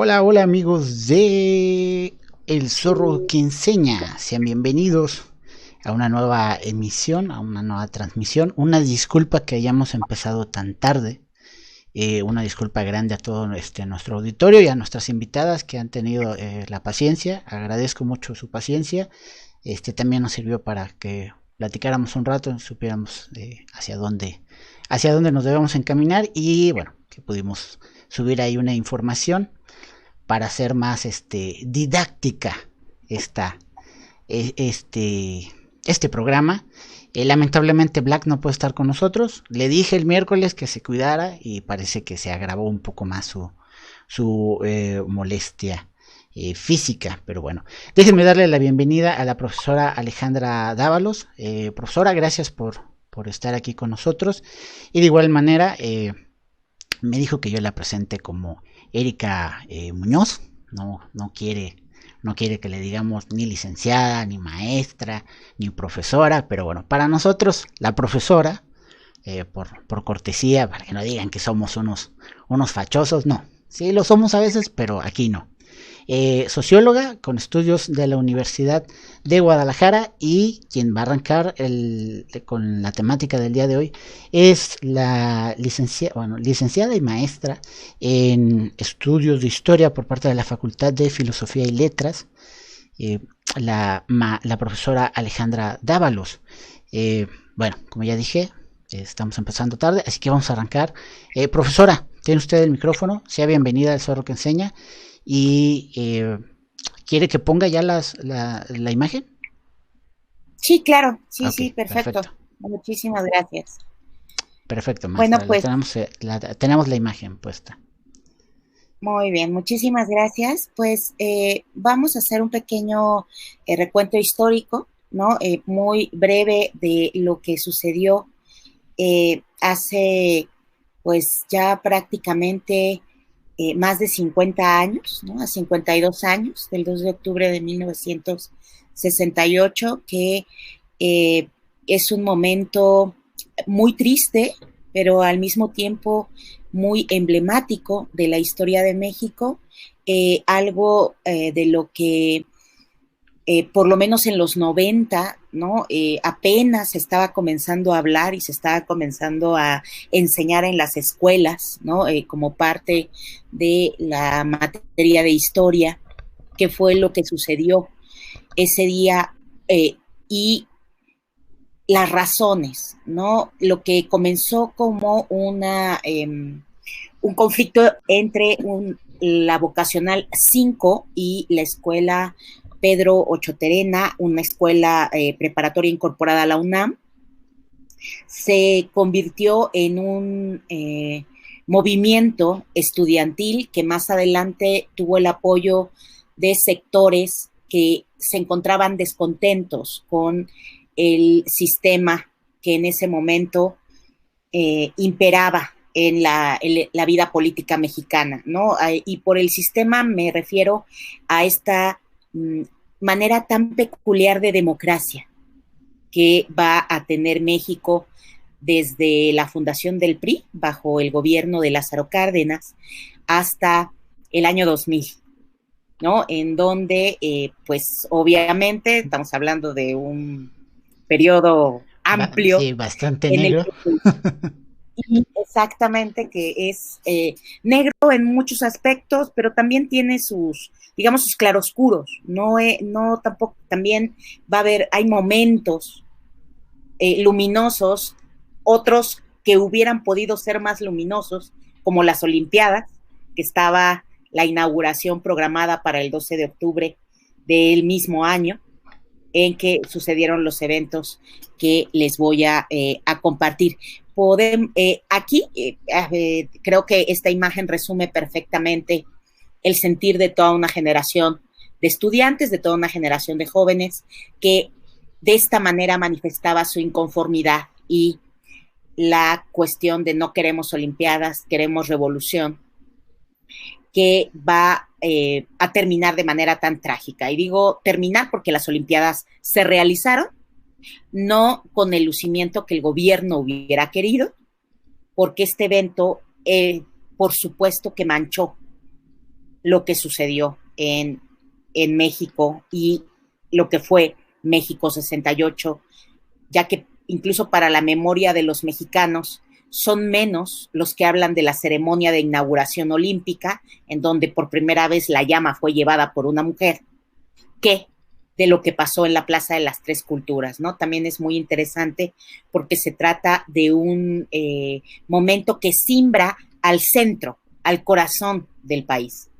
Hola, hola amigos de El Zorro que Enseña. Sean bienvenidos a una nueva emisión, a una nueva transmisión. Una disculpa que hayamos empezado tan tarde. Una disculpa grande a todo nuestro auditorio y a nuestras invitadas que han tenido la paciencia. Agradezco mucho su paciencia. También nos sirvió para que platicáramos un rato, supiéramos hacia dónde nos debemos encaminar y bueno, que pudimos subir ahí una información para hacer más didáctica esta, este programa. Lamentablemente Black no puede estar con nosotros. Le dije el miércoles que se cuidara y parece que se agravó un poco más su molestia física. Pero bueno, déjenme darle la bienvenida a la profesora Alejandra Dávalos. Profesora, gracias por estar aquí con nosotros. Y de igual manera, me dijo que yo la presente como Erika Muñoz. No quiere que le digamos ni licenciada, ni maestra, ni profesora, pero bueno, para nosotros la profesora, por cortesía, para que no digan que somos unos fachosos, no, sí lo somos a veces, pero aquí no. Socióloga con estudios de la Universidad de Guadalajara, y quien va a arrancar con la temática del día de hoy es la licenciada y maestra en estudios de historia por parte de la Facultad de Filosofía y Letras, eh, la profesora Alejandra Dávalos. Bueno, como ya dije, estamos empezando tarde, así que vamos a arrancar. Profesora, tiene usted el micrófono, sea bienvenida al Zorro que Enseña. Y ¿quiere que ponga ya la imagen? Sí, claro, sí, Ok, sí, perfecto. perfecto. Muchísimas gracias. Perfecto, Bueno, maestra. pues Tenemos la imagen puesta. muy bien, muchísimas gracias. Pues vamos a hacer un pequeño recuento histórico, ¿no? Muy breve de lo que sucedió hace, pues ya prácticamente más de 50 años, ¿no? A 52 años, del 2 de octubre de 1968, que eh, es un momento muy triste, pero al mismo tiempo muy emblemático de la historia de México, algo de lo que por lo menos en los 90, ¿no? Apenas se estaba comenzando a hablar y se estaba comenzando a enseñar en las escuelas, ¿no? Como parte de la materia de historia, qué fue lo que sucedió ese día y las razones, ¿no? Lo que comenzó como un conflicto entre la vocacional 5 y la escuela Pedro Ochoterena, una escuela preparatoria incorporada a la UNAM, se convirtió en un movimiento estudiantil que más adelante tuvo el apoyo de sectores que se encontraban descontentos con el sistema que en ese momento imperaba en la vida política mexicana, ¿no? Y por el sistema me refiero a esta manera tan peculiar de democracia que va a tener México desde la fundación del PRI, bajo el gobierno de Lázaro Cárdenas, hasta el año 2000, ¿no? En donde, pues obviamente, estamos hablando de un periodo amplio Sí, bastante en el negro. que exactamente, que es negro en muchos aspectos, pero también tiene sus, digamos, sus claroscuros. No tampoco, también va a haber, hay momentos luminosos, otros que hubieran podido ser más luminosos, como las Olimpiadas, que estaba la inauguración programada para el 12 de octubre del mismo año, en que sucedieron los eventos que les voy a compartir. Aquí creo que esta imagen resume perfectamente el sentir de toda una generación de estudiantes, de toda una generación de jóvenes que de esta manera manifestaba su inconformidad y la cuestión de no queremos Olimpiadas, queremos revolución, que va a terminar de manera tan trágica. Y digo terminar porque las Olimpiadas se realizaron, no con el lucimiento que el gobierno hubiera querido, porque este evento, por supuesto que manchó lo que sucedió en México y lo que fue México 68, ya que incluso para la memoria de los mexicanos son menos los que hablan de la ceremonia de inauguración olímpica, en donde por primera vez la llama fue llevada por una mujer, que de lo que pasó en la Plaza de las Tres Culturas, ¿no? También es muy interesante porque se trata de un momento que simbra al centro, al corazón del país,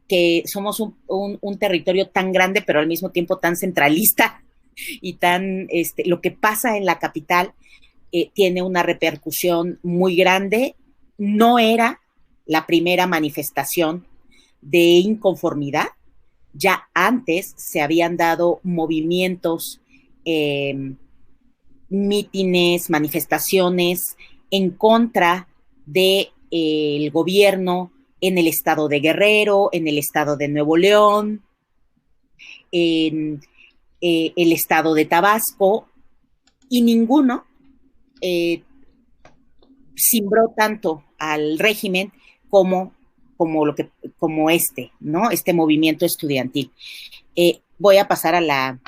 que somos un territorio tan grande, pero al mismo tiempo tan centralista y tan, lo que pasa en la capital tiene una repercusión muy grande. No era la primera manifestación de inconformidad, ya antes se habían dado movimientos, mítines, manifestaciones en contra del gobierno en el estado de Guerrero, en el estado de Nuevo León, en el estado de Tabasco, y ninguno cimbró tanto al régimen como ¿no? Este movimiento estudiantil. Voy a pasar a la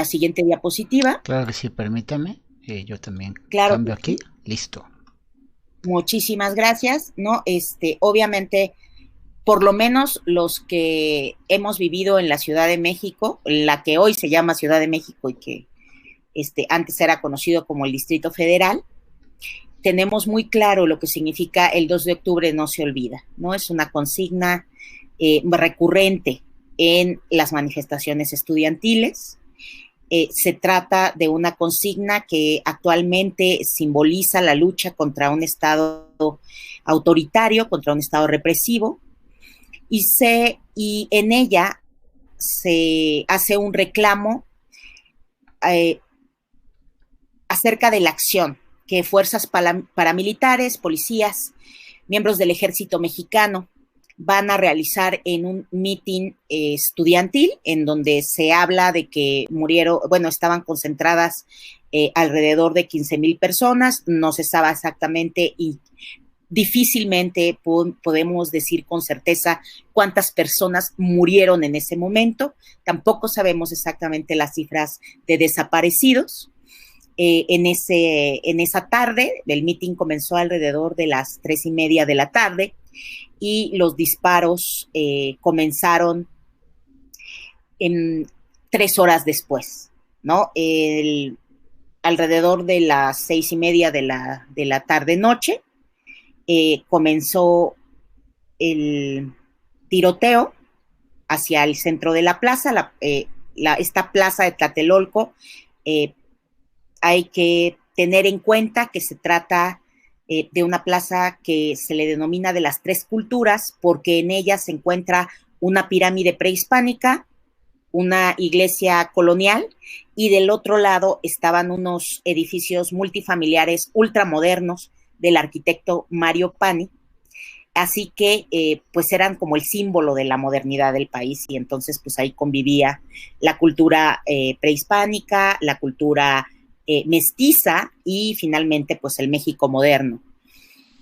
siguiente diapositiva. Claro que sí, permítame. Yo también Claro cambio que aquí. sí. Listo. Muchísimas gracias, ¿no? Obviamente, por lo menos los que hemos vivido en la Ciudad de México, la que hoy se llama Ciudad de México y que antes era conocido como el Distrito Federal, tenemos muy claro lo que significa el 2 de octubre no se olvida, ¿no? Es una consigna recurrente en las manifestaciones estudiantiles. Se trata de una consigna que actualmente simboliza la lucha contra un Estado autoritario, contra un Estado represivo, y en ella se hace un reclamo acerca de la acción que fuerzas paramilitares, policías, miembros del ejército mexicano van a realizar en un mitin estudiantil, en donde se habla de que estaban concentradas alrededor de 15,000 personas, no se sabe exactamente y difícilmente podemos decir con certeza cuántas personas murieron en ese momento, tampoco sabemos exactamente las cifras de desaparecidos. En esa tarde, el mitin comenzó alrededor de las 3:30 de la tarde y los disparos comenzaron en 3 horas después, ¿no? Alrededor de las 6:30 de la tarde-noche comenzó el tiroteo hacia el centro de la plaza, esta plaza de Tlatelolco. Hay que tener en cuenta que se trata de una plaza que se le denomina de las Tres Culturas, porque en ella se encuentra una pirámide prehispánica, una iglesia colonial, y del otro lado estaban unos edificios multifamiliares ultramodernos del arquitecto Mario Pani. Así que pues eran como el símbolo de la modernidad del país, y entonces pues ahí convivía la cultura prehispánica, la cultura mestiza y finalmente pues el México moderno,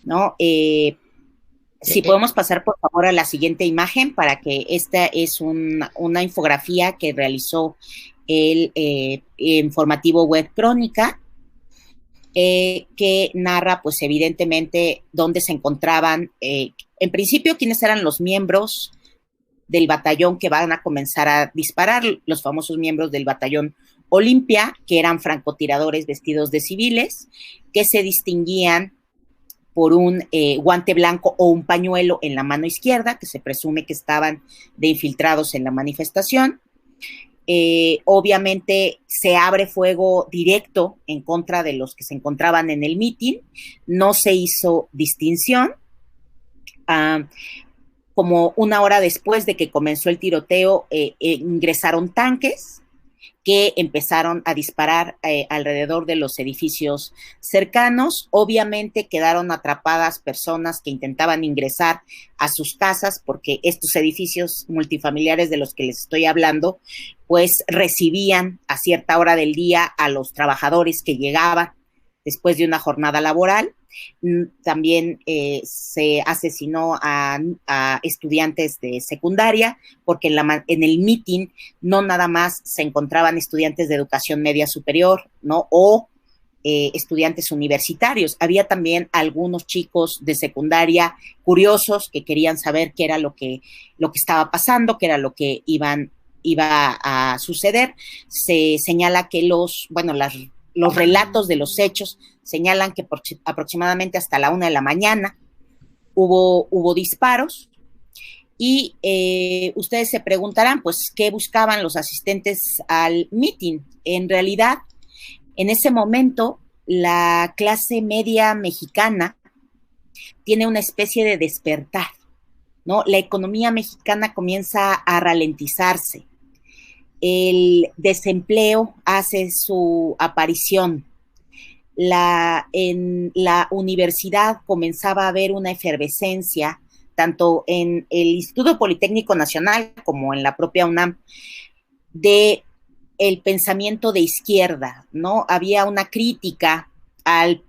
¿no? Si podemos pasar por favor a la siguiente imagen, para que esta es una infografía que realizó el informativo Web Crónica, que narra pues evidentemente dónde se encontraban, en principio quiénes eran los miembros del batallón que van a comenzar a disparar, los famosos miembros del batallón Olimpia, que eran francotiradores vestidos de civiles, que se distinguían por un guante blanco o un pañuelo en la mano izquierda, que se presume que estaban de infiltrados en la manifestación. Obviamente se abre fuego directo en contra de los que se encontraban en el mitin, no se hizo distinción. Como una hora después de que comenzó el tiroteo, ingresaron tanques que empezaron a disparar alrededor de los edificios cercanos. Obviamente quedaron atrapadas personas que intentaban ingresar a sus casas, porque estos edificios multifamiliares de los que les estoy hablando, pues recibían a cierta hora del día a los trabajadores que llegaban después de una jornada laboral. También se asesinó a estudiantes de secundaria, porque en el mitin no nada más se encontraban estudiantes de educación media superior, ¿no? O estudiantes universitarios. Había también algunos chicos de secundaria curiosos que querían saber qué era lo que estaba pasando, qué era lo que iba a suceder. Se señala que los relatos de los hechos señalan que aproximadamente hasta la 1 de la mañana hubo disparos. Y ustedes se preguntarán, pues, ¿qué buscaban los asistentes al mitin? En realidad, en ese momento, la clase media mexicana tiene una especie de despertar, ¿no? La economía mexicana comienza a ralentizarse. El desempleo hace su aparición. En la universidad comenzaba a haber una efervescencia, tanto en el Instituto Politécnico Nacional como en la propia UNAM, de el pensamiento de izquierda, ¿no? Había una crítica al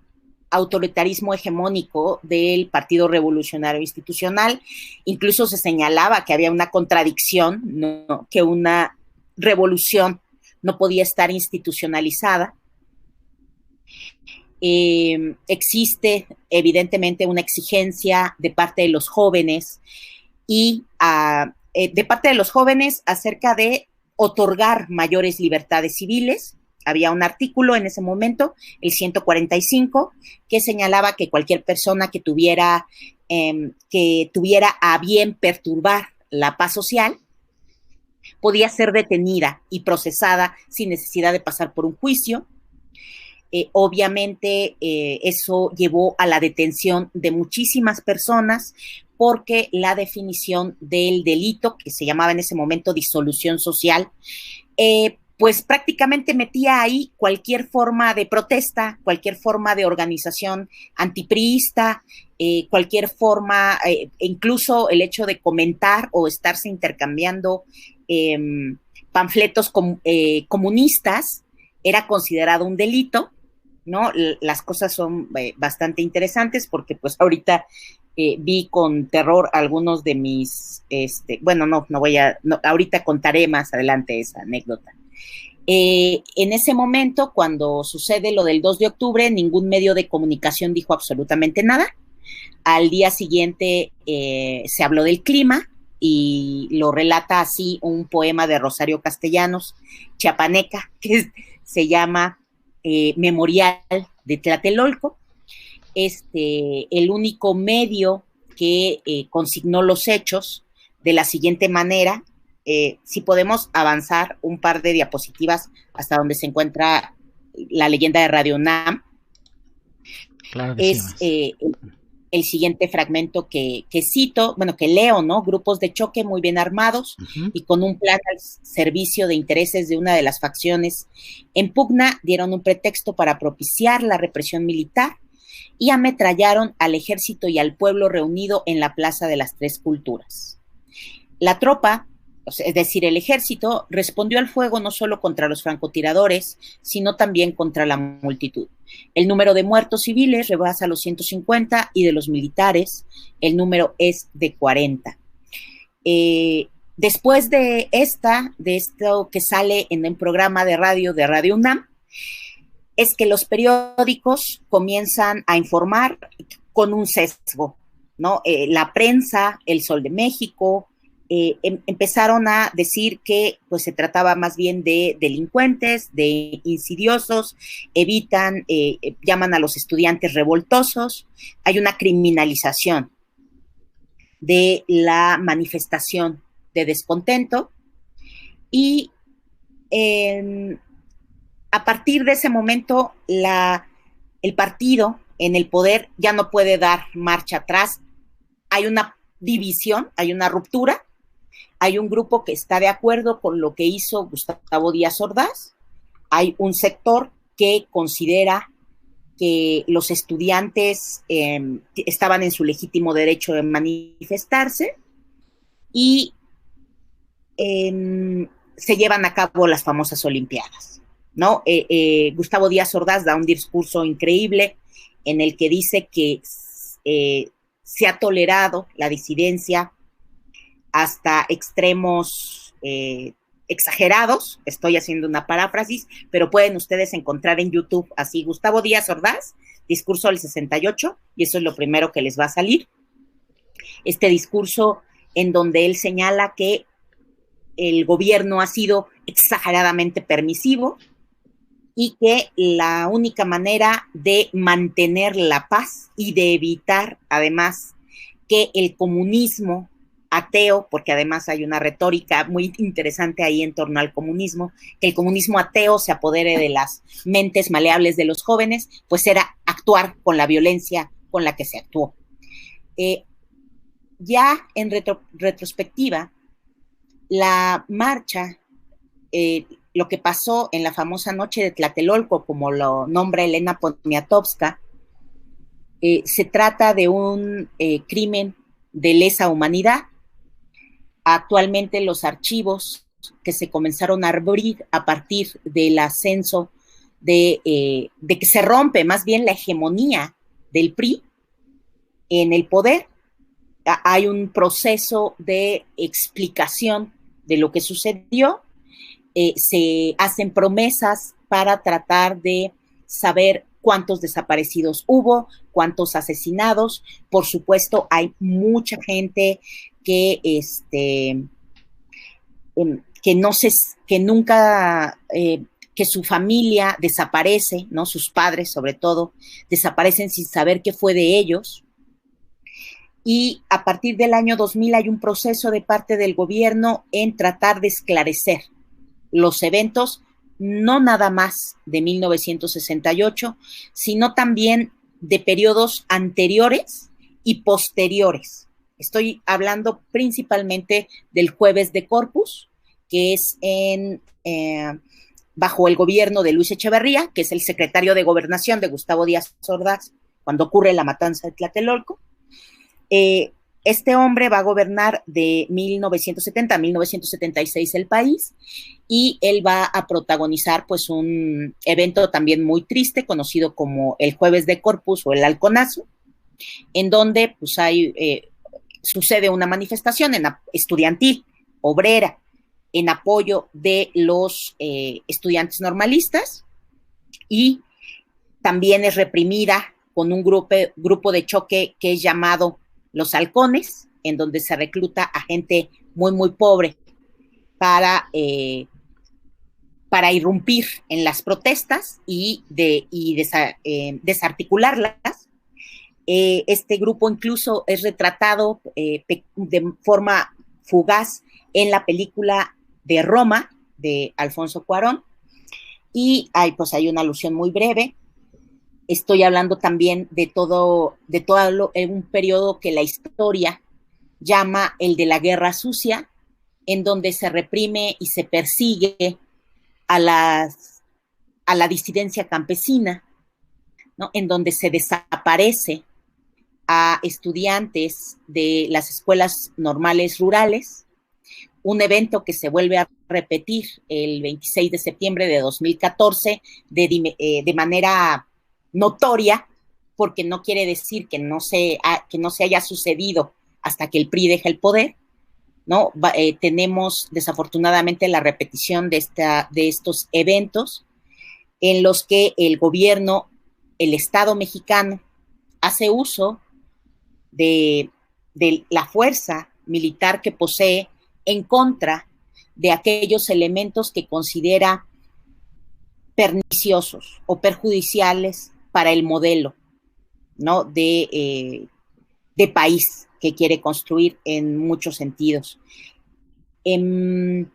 autoritarismo hegemónico del Partido Revolucionario Institucional. Incluso se señalaba que había una contradicción, ¿no? Que una revolución no podía estar institucionalizada. Existe evidentemente una exigencia de parte de los jóvenes y de parte de los jóvenes acerca de otorgar mayores libertades civiles. Había un artículo en ese momento, el 145, que señalaba que cualquier persona que tuviera a bien perturbar la paz social podía ser detenida y procesada sin necesidad de pasar por un juicio. Obviamente eso llevó a la detención de muchísimas personas, porque la definición del delito, que se llamaba en ese momento disolución social, pues prácticamente metía ahí cualquier forma de protesta, cualquier forma de organización antipriista, cualquier forma, incluso el hecho de comentar o estarse intercambiando panfletos comunistas era considerado un delito, ¿no? Las cosas son bastante interesantes, porque pues ahorita vi con terror algunos de mis, ahorita contaré más adelante esa anécdota. En ese momento, cuando sucede lo del 2 de octubre, ningún medio de comunicación dijo absolutamente nada. Al día siguiente se habló del clima, y lo relata así un poema de Rosario Castellanos, chiapaneca, que se llama Memorial de Tlatelolco. El único medio que consignó los hechos de la siguiente manera. Si podemos avanzar un par de diapositivas hasta donde se encuentra la leyenda de Radio UNAM. Claro que es el siguiente fragmento que cito, que leo, ¿no? Grupos de choque muy bien armados y con un plan al servicio de intereses de una de las facciones en pugna dieron un pretexto para propiciar la represión militar y ametrallaron al ejército y al pueblo reunido en la Plaza de las Tres Culturas. La tropa, es decir, el ejército, respondió al fuego no solo contra los francotiradores, sino también contra la multitud. El número de muertos civiles rebasa los 150 y de los militares el número es de 40. Después de esto que sale en el programa de Radio UNAM, es que los periódicos comienzan a informar con un sesgo, ¿no? La prensa, El Sol de México, empezaron a decir que pues se trataba más bien de delincuentes, de insidiosos, llaman a los estudiantes revoltosos. Hay una criminalización de la manifestación de descontento, y a partir de ese momento el partido en el poder ya no puede dar marcha atrás. Hay una división, hay una ruptura. Hay un grupo que está de acuerdo con lo que hizo Gustavo Díaz Ordaz. Hay un sector que considera que los estudiantes estaban en su legítimo derecho de manifestarse, y se llevan a cabo las famosas Olimpiadas. ¿no? Gustavo Díaz Ordaz da un discurso increíble en el que dice que se ha tolerado la disidencia hasta extremos exagerados. Estoy haciendo una paráfrasis, pero pueden ustedes encontrar en YouTube así, Gustavo Díaz Ordaz, discurso del 68, y eso es lo primero que les va a salir. Este discurso en donde él señala que el gobierno ha sido exageradamente permisivo y que la única manera de mantener la paz y de evitar, además, que el comunismo ateo, porque además hay una retórica muy interesante ahí en torno al comunismo, que el comunismo ateo se apodere de las mentes maleables de los jóvenes, pues era actuar con la violencia con la que se actuó. Ya en retrospectiva, la marcha, lo que pasó en la famosa noche de Tlatelolco, como lo nombra Elena Poniatowska, se trata de un crimen de lesa humanidad. Actualmente los archivos que se comenzaron a abrir a partir del ascenso de que se rompe más bien la hegemonía del PRI en el poder, hay un proceso de explicación de lo que sucedió, se hacen promesas para tratar de saber cuántos desaparecidos hubo, cuántos asesinados. Por supuesto, hay mucha gente que no se, que nunca, que su familia desaparece, ¿no? Sus padres, sobre todo, desaparecen sin saber qué fue de ellos. Y a partir del año 2000 hay un proceso de parte del gobierno en tratar de esclarecer los eventos, no nada más de 1968, sino también de periodos anteriores y posteriores. Estoy hablando principalmente del Jueves de Corpus, que es bajo el gobierno de Luis Echeverría, que es el secretario de Gobernación de Gustavo Díaz Ordaz, cuando ocurre la matanza de Tlatelolco. Este hombre va a gobernar de 1970 a 1976 el país, y él va a protagonizar pues un evento también muy triste conocido como el Jueves de Corpus o el Halconazo, en donde pues sucede una manifestación estudiantil, obrera, en apoyo de los estudiantes normalistas, y también es reprimida con un grupo de choque que es llamado Los Halcones, en donde se recluta a gente muy, muy pobre para irrumpir en las protestas y desarticularlas. Este grupo incluso es retratado de forma fugaz en la película de Roma, de Alfonso Cuarón, y hay una alusión muy breve. Estoy hablando también de todo un periodo que la historia llama el de la Guerra Sucia, en donde se reprime y se persigue a la disidencia campesina, ¿no? En donde se desaparece a estudiantes de las escuelas normales rurales, un evento que se vuelve a repetir el 26 de septiembre de 2014 de manera notoria, porque no quiere decir que no se haya sucedido hasta que el PRI deja el poder, ¿no? Tenemos desafortunadamente la repetición de estos eventos en los que el gobierno, el Estado mexicano, hace uso de la fuerza militar que posee en contra de aquellos elementos que considera perniciosos o perjudiciales para el modelo, ¿no? de país que quiere construir en muchos sentidos. En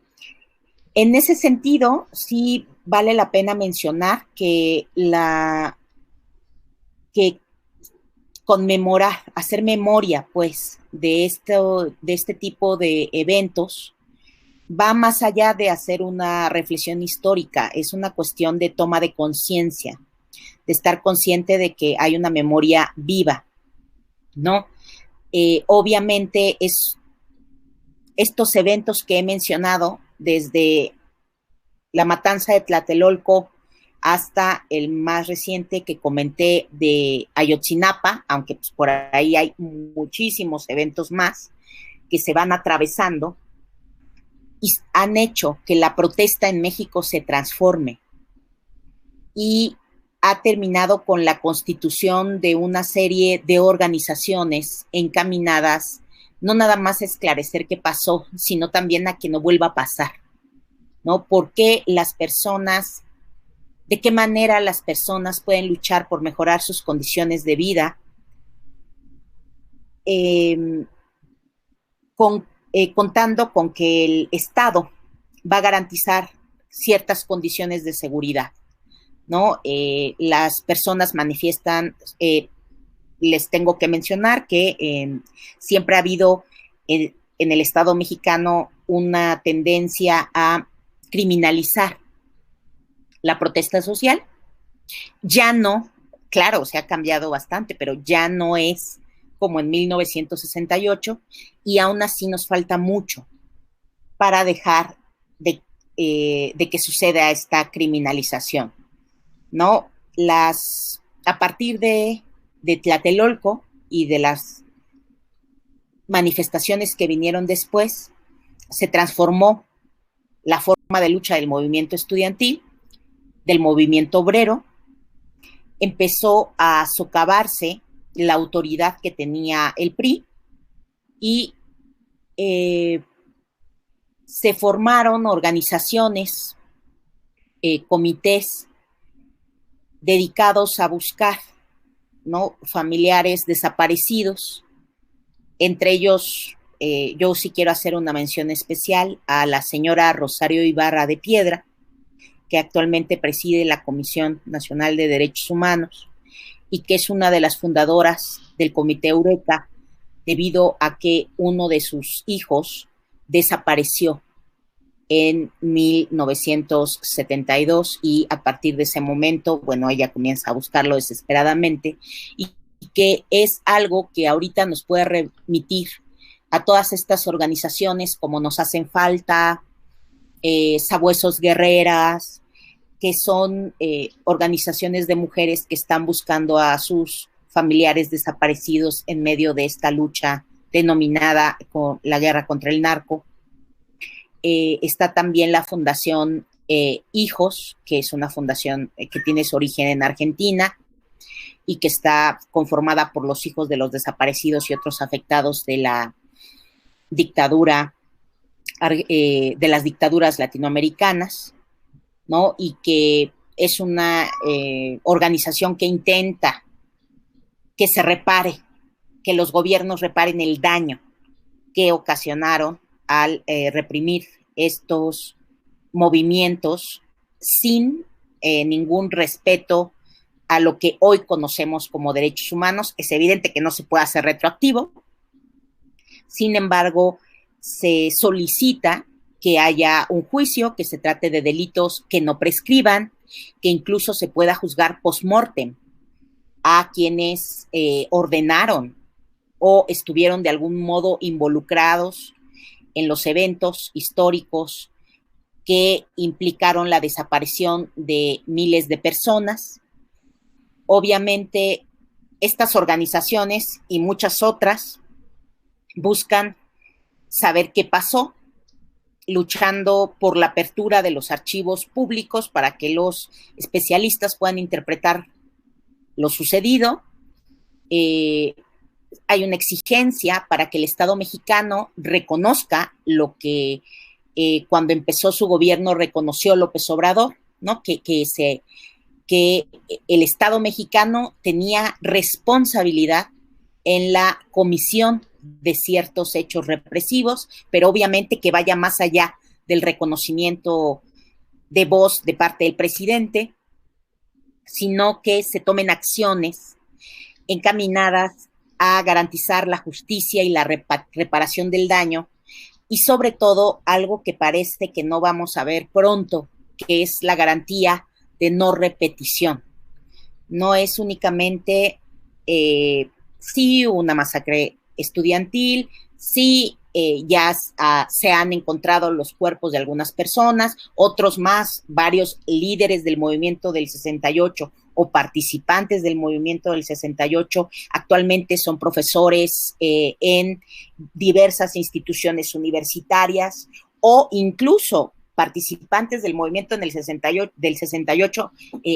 ese sentido, sí vale la pena mencionar que conmemorar, hacer memoria, pues, de este tipo de eventos va más allá de hacer una reflexión histórica, es una cuestión de toma de conciencia, de estar consciente de que hay una memoria viva, ¿no? Obviamente estos eventos que he mencionado, desde la matanza de Tlatelolco hasta el más reciente que comenté de Ayotzinapa, aunque pues por ahí hay muchísimos eventos más que se van atravesando y han hecho que la protesta en México se transforme y ha terminado con la constitución de una serie de organizaciones encaminadas no nada más a esclarecer qué pasó, sino también a que no vuelva a pasar, ¿no? ¿Por qué las personas, de qué manera las personas pueden luchar por mejorar sus condiciones de vida? Contando con que el Estado va a garantizar ciertas condiciones de seguridad, ¿no? Las personas manifiestan, les tengo que mencionar que siempre ha habido en el Estado mexicano una tendencia a criminalizar la protesta social. Ya no, claro, se ha cambiado bastante, pero ya no es como en 1968 y aún así nos falta mucho para dejar de que suceda esta criminalización, ¿no? A partir de Tlatelolco y de las manifestaciones que vinieron después, se transformó la forma de lucha del movimiento estudiantil, del movimiento obrero, empezó a socavarse la autoridad que tenía el PRI y se formaron organizaciones, comités dedicados a buscar, ¿no?, familiares desaparecidos. Entre ellos, yo sí quiero hacer una mención especial a la señora Rosario Ibarra de Piedra, que actualmente preside la Comisión Nacional de Derechos Humanos y que es una de las fundadoras del Comité Eureka, debido a que uno de sus hijos desapareció en 1972 y a partir de ese momento, bueno, ella comienza a buscarlo desesperadamente y que es algo que ahorita nos puede remitir a todas estas organizaciones como Nos Hacen Falta, Sabuesos Guerreras, que son organizaciones de mujeres que están buscando a sus familiares desaparecidos en medio de esta lucha denominada con la guerra contra el narco. Está también la Fundación Hijos, que es una fundación que tiene su origen en Argentina y que está conformada por los hijos de los desaparecidos y otros afectados de la dictadura, de las dictaduras latinoamericanas, ¿no? Y que es una organización que intenta que se repare, que los gobiernos reparen el daño que ocasionaron al reprimir estos movimientos sin ningún respeto a lo que hoy conocemos como derechos humanos. Es evidente que no se puede hacer retroactivo, sin embargo, se solicita que haya un juicio, que se trate de delitos que no prescriban, que incluso se pueda juzgar post-mortem a quienes ordenaron o estuvieron de algún modo involucrados en los eventos históricos que implicaron la desaparición de miles de personas. Obviamente, estas organizaciones y muchas otras buscan saber qué pasó, luchando por la apertura de los archivos públicos para que los especialistas puedan interpretar lo sucedido. Hay una exigencia para que el Estado mexicano reconozca lo que cuando empezó su gobierno reconoció López Obrador, ¿no? Que el Estado mexicano tenía responsabilidad en la comisión de ciertos hechos represivos, pero obviamente que vaya más allá del reconocimiento de voz de parte del presidente, sino que se tomen acciones encaminadas a garantizar la justicia y la reparación del daño, y sobre todo algo que parece que no vamos a ver pronto, que es la garantía de no repetición. No es únicamente sí una masacre estudiantil, sí se han encontrado los cuerpos de algunas personas, otros más, varios líderes del movimiento del 68 o participantes del movimiento del 68 actualmente son profesores en diversas instituciones universitarias o incluso participantes del movimiento en el 68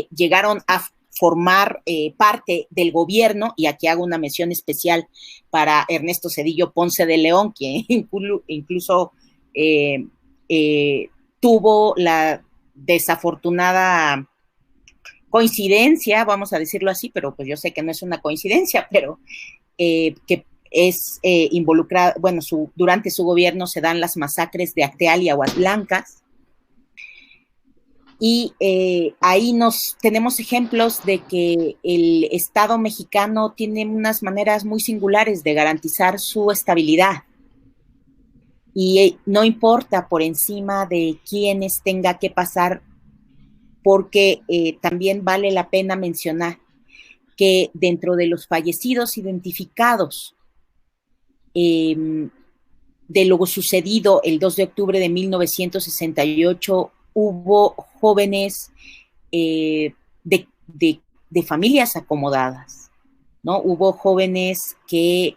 llegaron a formar parte del gobierno, y aquí hago una mención especial para Ernesto Zedillo Ponce de León, quien incluso tuvo la desafortunada coincidencia, vamos a decirlo así, pero pues yo sé que no es una coincidencia, pero que es involucrada, bueno, durante su gobierno se dan las masacres de Acteal y Aguas Blancas, y ahí tenemos ejemplos de que el Estado mexicano tiene unas maneras muy singulares de garantizar su estabilidad. Y no importa por encima de quiénes tenga que pasar, porque también vale la pena mencionar que dentro de los fallecidos identificados de lo sucedido el 2 de octubre de 1968, hubo jóvenes de familias acomodadas, ¿no? Hubo jóvenes que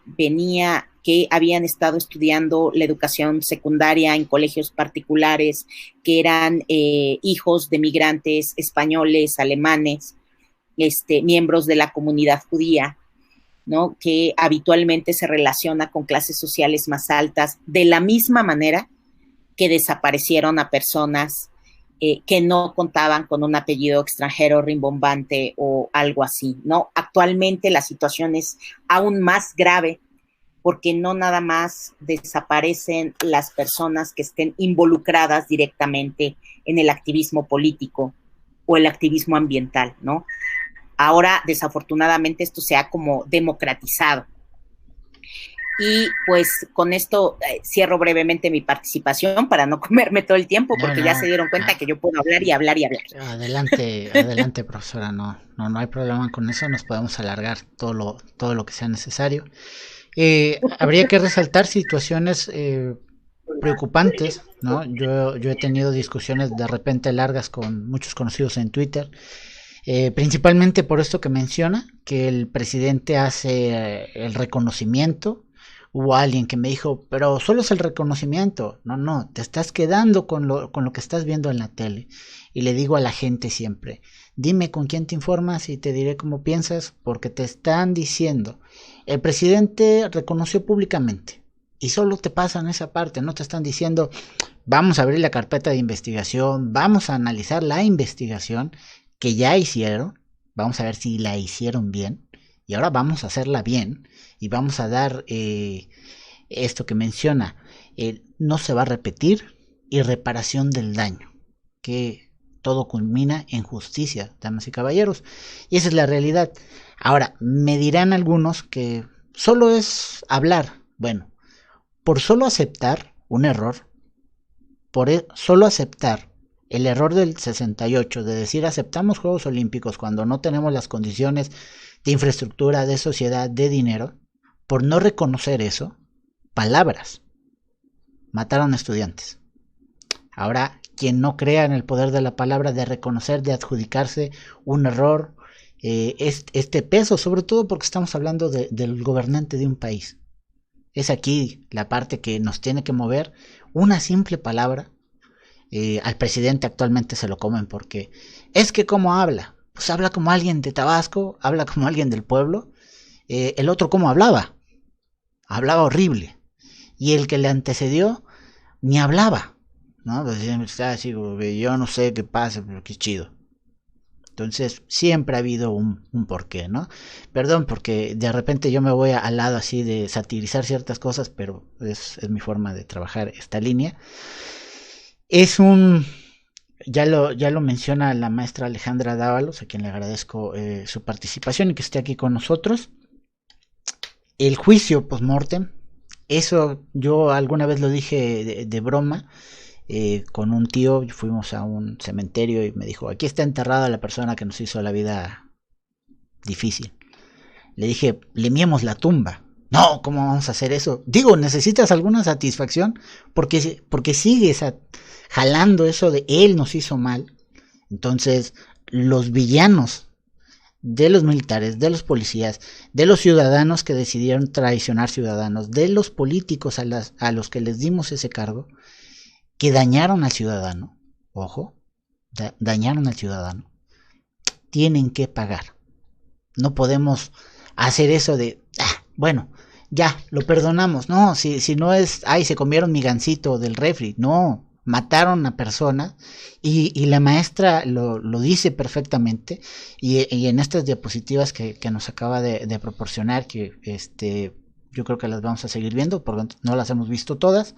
habían estado estudiando la educación secundaria en colegios particulares, que eran hijos de migrantes españoles, alemanes, miembros de la comunidad judía, ¿no? Que habitualmente se relaciona con clases sociales más altas, de la misma manera que desaparecieron a personas que no contaban con un apellido extranjero rimbombante o algo así, ¿no? Actualmente la situación es aún más grave porque no nada más desaparecen las personas que estén involucradas directamente en el activismo político o el activismo ambiental, ¿no? Ahora, desafortunadamente, esto se ha como democratizado. Y pues con esto cierro brevemente mi participación para no comerme todo el tiempo, porque ya se dieron cuenta que yo puedo hablar y hablar y hablar. Adelante, profesora, no hay problema con eso, nos podemos alargar todo lo que sea necesario. Habría que resaltar situaciones preocupantes, ¿no? Yo he tenido discusiones de repente largas con muchos conocidos en Twitter, principalmente por esto que menciona, que el presidente hace el reconocimiento. Hubo alguien que me dijo, pero solo es el reconocimiento. No, te estás quedando con lo que estás viendo en la tele. Y le digo a la gente siempre, dime con quién te informas y te diré cómo piensas, porque te están diciendo, el presidente reconoció públicamente, y solo te pasan esa parte, no te están diciendo, vamos a abrir la carpeta de investigación, vamos a analizar la investigación que ya hicieron, vamos a ver si la hicieron bien, y ahora vamos a hacerla bien, y vamos a dar esto que menciona, no se va a repetir, y reparación del daño, que todo culmina en justicia, damas y caballeros, y esa es la realidad. Ahora, me dirán algunos que solo es hablar. Bueno, por solo aceptar un error, solo aceptar el error del 68, de decir aceptamos Juegos Olímpicos cuando no tenemos las condiciones de infraestructura, de sociedad, de dinero, por no reconocer eso, palabras, mataron a estudiantes. Ahora, quien no crea en el poder de la palabra, de reconocer, de adjudicarse un error, este peso, sobre todo porque estamos hablando del gobernante de un país. Es aquí la parte que nos tiene que mover. Una simple palabra, al presidente actualmente se lo comen porque es que ¿cómo habla? Pues habla como alguien de Tabasco, habla como alguien del pueblo. El otro ¿cómo hablaba? Hablaba horrible. Y el que le antecedió ni hablaba, ¿no? Pues está así, yo no sé qué pasa, pero qué chido. Entonces siempre ha habido un porqué, ¿no? Perdón porque de repente yo me voy al lado así de satirizar ciertas cosas, pero es mi forma de trabajar esta línea. Ya lo menciona la maestra Alejandra Dávalos, a quien le agradezco su participación y que esté aquí con nosotros. El juicio post-mortem, eso yo alguna vez lo dije de broma. Con un tío fuimos a un cementerio y me dijo, aquí está enterrada la persona que nos hizo la vida difícil. Le dije, limpiemos la tumba. No, ¿cómo vamos a hacer eso? Digo, necesitas alguna satisfacción porque sigues jalando eso de él nos hizo mal. Entonces, los villanos de los militares, de los policías, de los ciudadanos que decidieron traicionar ciudadanos, de los políticos a los que les dimos ese cargo, que dañaron al ciudadano, ojo, dañaron al ciudadano, tienen que pagar. No podemos hacer eso de, bueno, ya, lo perdonamos. No, si no es, ay, se comieron mi gansito del refri. No, mataron a personas y la maestra lo dice perfectamente y en estas diapositivas que nos acaba de proporcionar, que yo creo que las vamos a seguir viendo, porque no las hemos visto todas.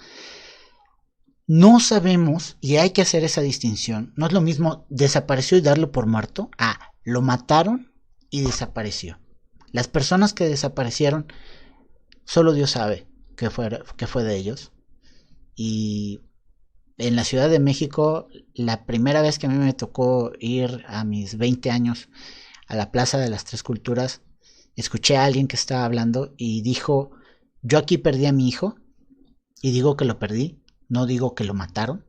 No sabemos, y hay que hacer esa distinción, no es lo mismo desapareció y darlo por muerto, lo mataron y desapareció. Las personas que desaparecieron, solo Dios sabe qué fue de ellos. Y en la Ciudad de México, la primera vez que a mí me tocó ir a mis 20 años a la Plaza de las Tres Culturas, escuché a alguien que estaba hablando y dijo, yo aquí perdí a mi hijo y digo que lo perdí, no digo que lo mataron.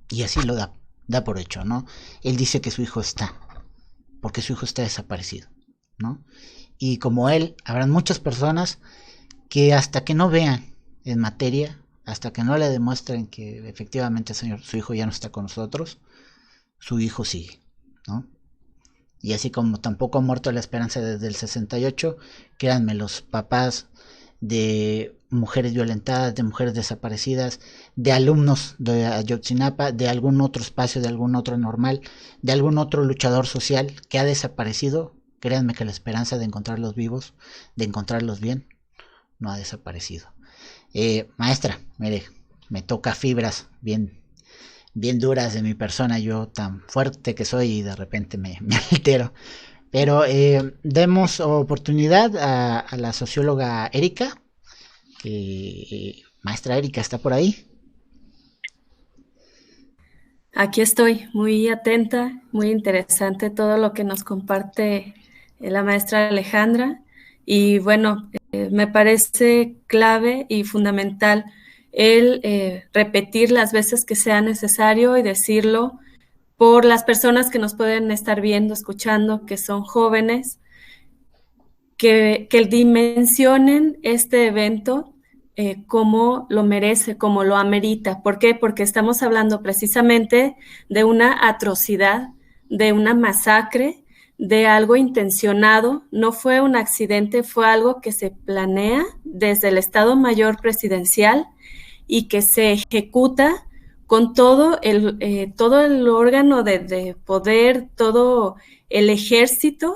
Y así lo da por hecho, ¿no? Él dice que su hijo está, porque su hijo está desaparecido, ¿no? Y como él, habrán muchas personas que hasta que no vean en materia, hasta que no le demuestren que efectivamente su hijo ya no está con nosotros, su hijo sigue, ¿no? Y así como tampoco ha muerto la esperanza desde el 68, créanme, los papás de mujeres violentadas, de mujeres desaparecidas, de alumnos de Ayotzinapa, de algún otro espacio, de algún otro normal, de algún otro luchador social que ha desaparecido, créanme que la esperanza de encontrarlos vivos, de encontrarlos bien, no ha desaparecido. Maestra, mire, me toca fibras bien duras de mi persona, yo tan fuerte que soy y de repente me altero. Pero demos oportunidad a la socióloga Erika, que maestra Erika está por ahí. Aquí estoy, muy atenta, muy interesante todo lo que nos comparte la maestra Alejandra. Y bueno, me parece clave y fundamental el repetir las veces que sea necesario y decirlo por las personas que nos pueden estar viendo, escuchando, que son jóvenes, que dimensionen este evento como lo merece, como lo amerita. ¿Por qué? Porque estamos hablando precisamente de una atrocidad, de una masacre, de algo intencionado. No fue un accidente, fue algo que se planea desde el Estado Mayor Presidencial y que se ejecuta con todo el órgano de poder, todo el ejército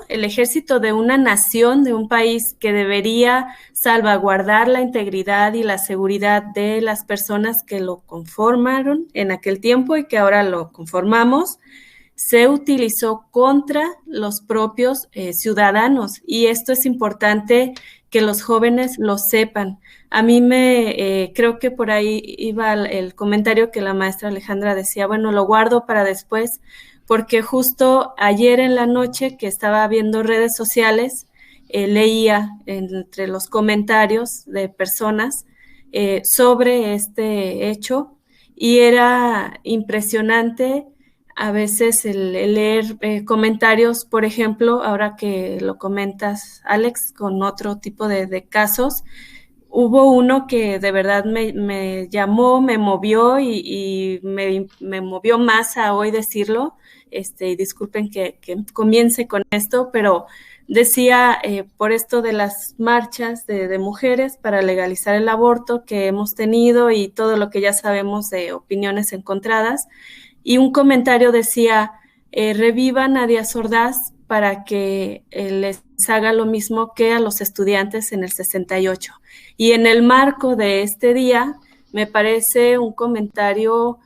de una nación, de un país que debería salvaguardar la integridad y la seguridad de las personas que lo conformaron en aquel tiempo y que ahora lo conformamos, se utilizó contra los propios ciudadanos. Y esto es importante que los jóvenes lo sepan. A mí creo que por ahí iba el comentario que la maestra Alejandra decía, bueno, lo guardo para después, porque justo ayer en la noche que estaba viendo redes sociales, leía entre los comentarios de personas sobre este hecho y era impresionante a veces el leer comentarios, por ejemplo, ahora que lo comentas, Alex, con otro tipo de casos, hubo uno que de verdad me llamó, me movió y me movió más a hoy decirlo. Y disculpen que comience con esto, pero decía por esto de las marchas de mujeres para legalizar el aborto que hemos tenido y todo lo que ya sabemos de opiniones encontradas. Y un comentario decía, revivan a Díaz Ordaz para que les haga lo mismo que a los estudiantes en el 68. Y en el marco de este día, me parece un comentario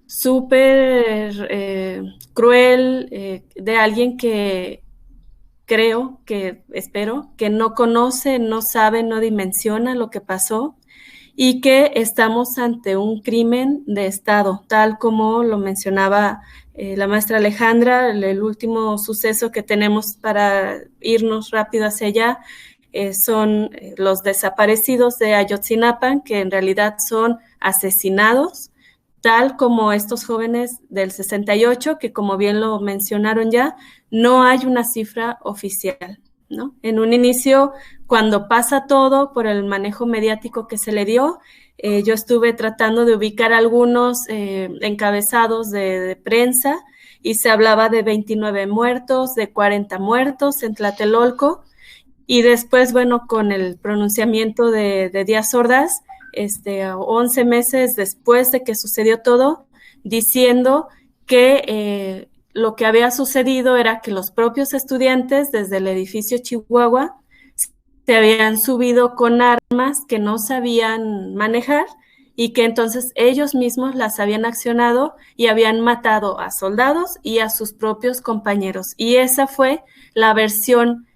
súper cruel de alguien que espero, que no conoce, no sabe, no dimensiona lo que pasó y que estamos ante un crimen de Estado, tal como lo mencionaba la maestra Alejandra, el último suceso que tenemos para irnos rápido hacia allá son los desaparecidos de Ayotzinapa, que en realidad son asesinados, tal como estos jóvenes del 68, que como bien lo mencionaron ya, no hay una cifra oficial, ¿no? En un inicio, cuando pasa todo por el manejo mediático que se le dio, yo estuve tratando de ubicar algunos encabezados de prensa y se hablaba de 29 muertos, de 40 muertos en Tlatelolco, y después, bueno, con el pronunciamiento de Díaz Ordaz, 11 meses después de que sucedió todo, diciendo que lo que había sucedido era que los propios estudiantes desde el edificio Chihuahua se habían subido con armas que no sabían manejar y que entonces ellos mismos las habían accionado y habían matado a soldados y a sus propios compañeros. Y esa fue la versión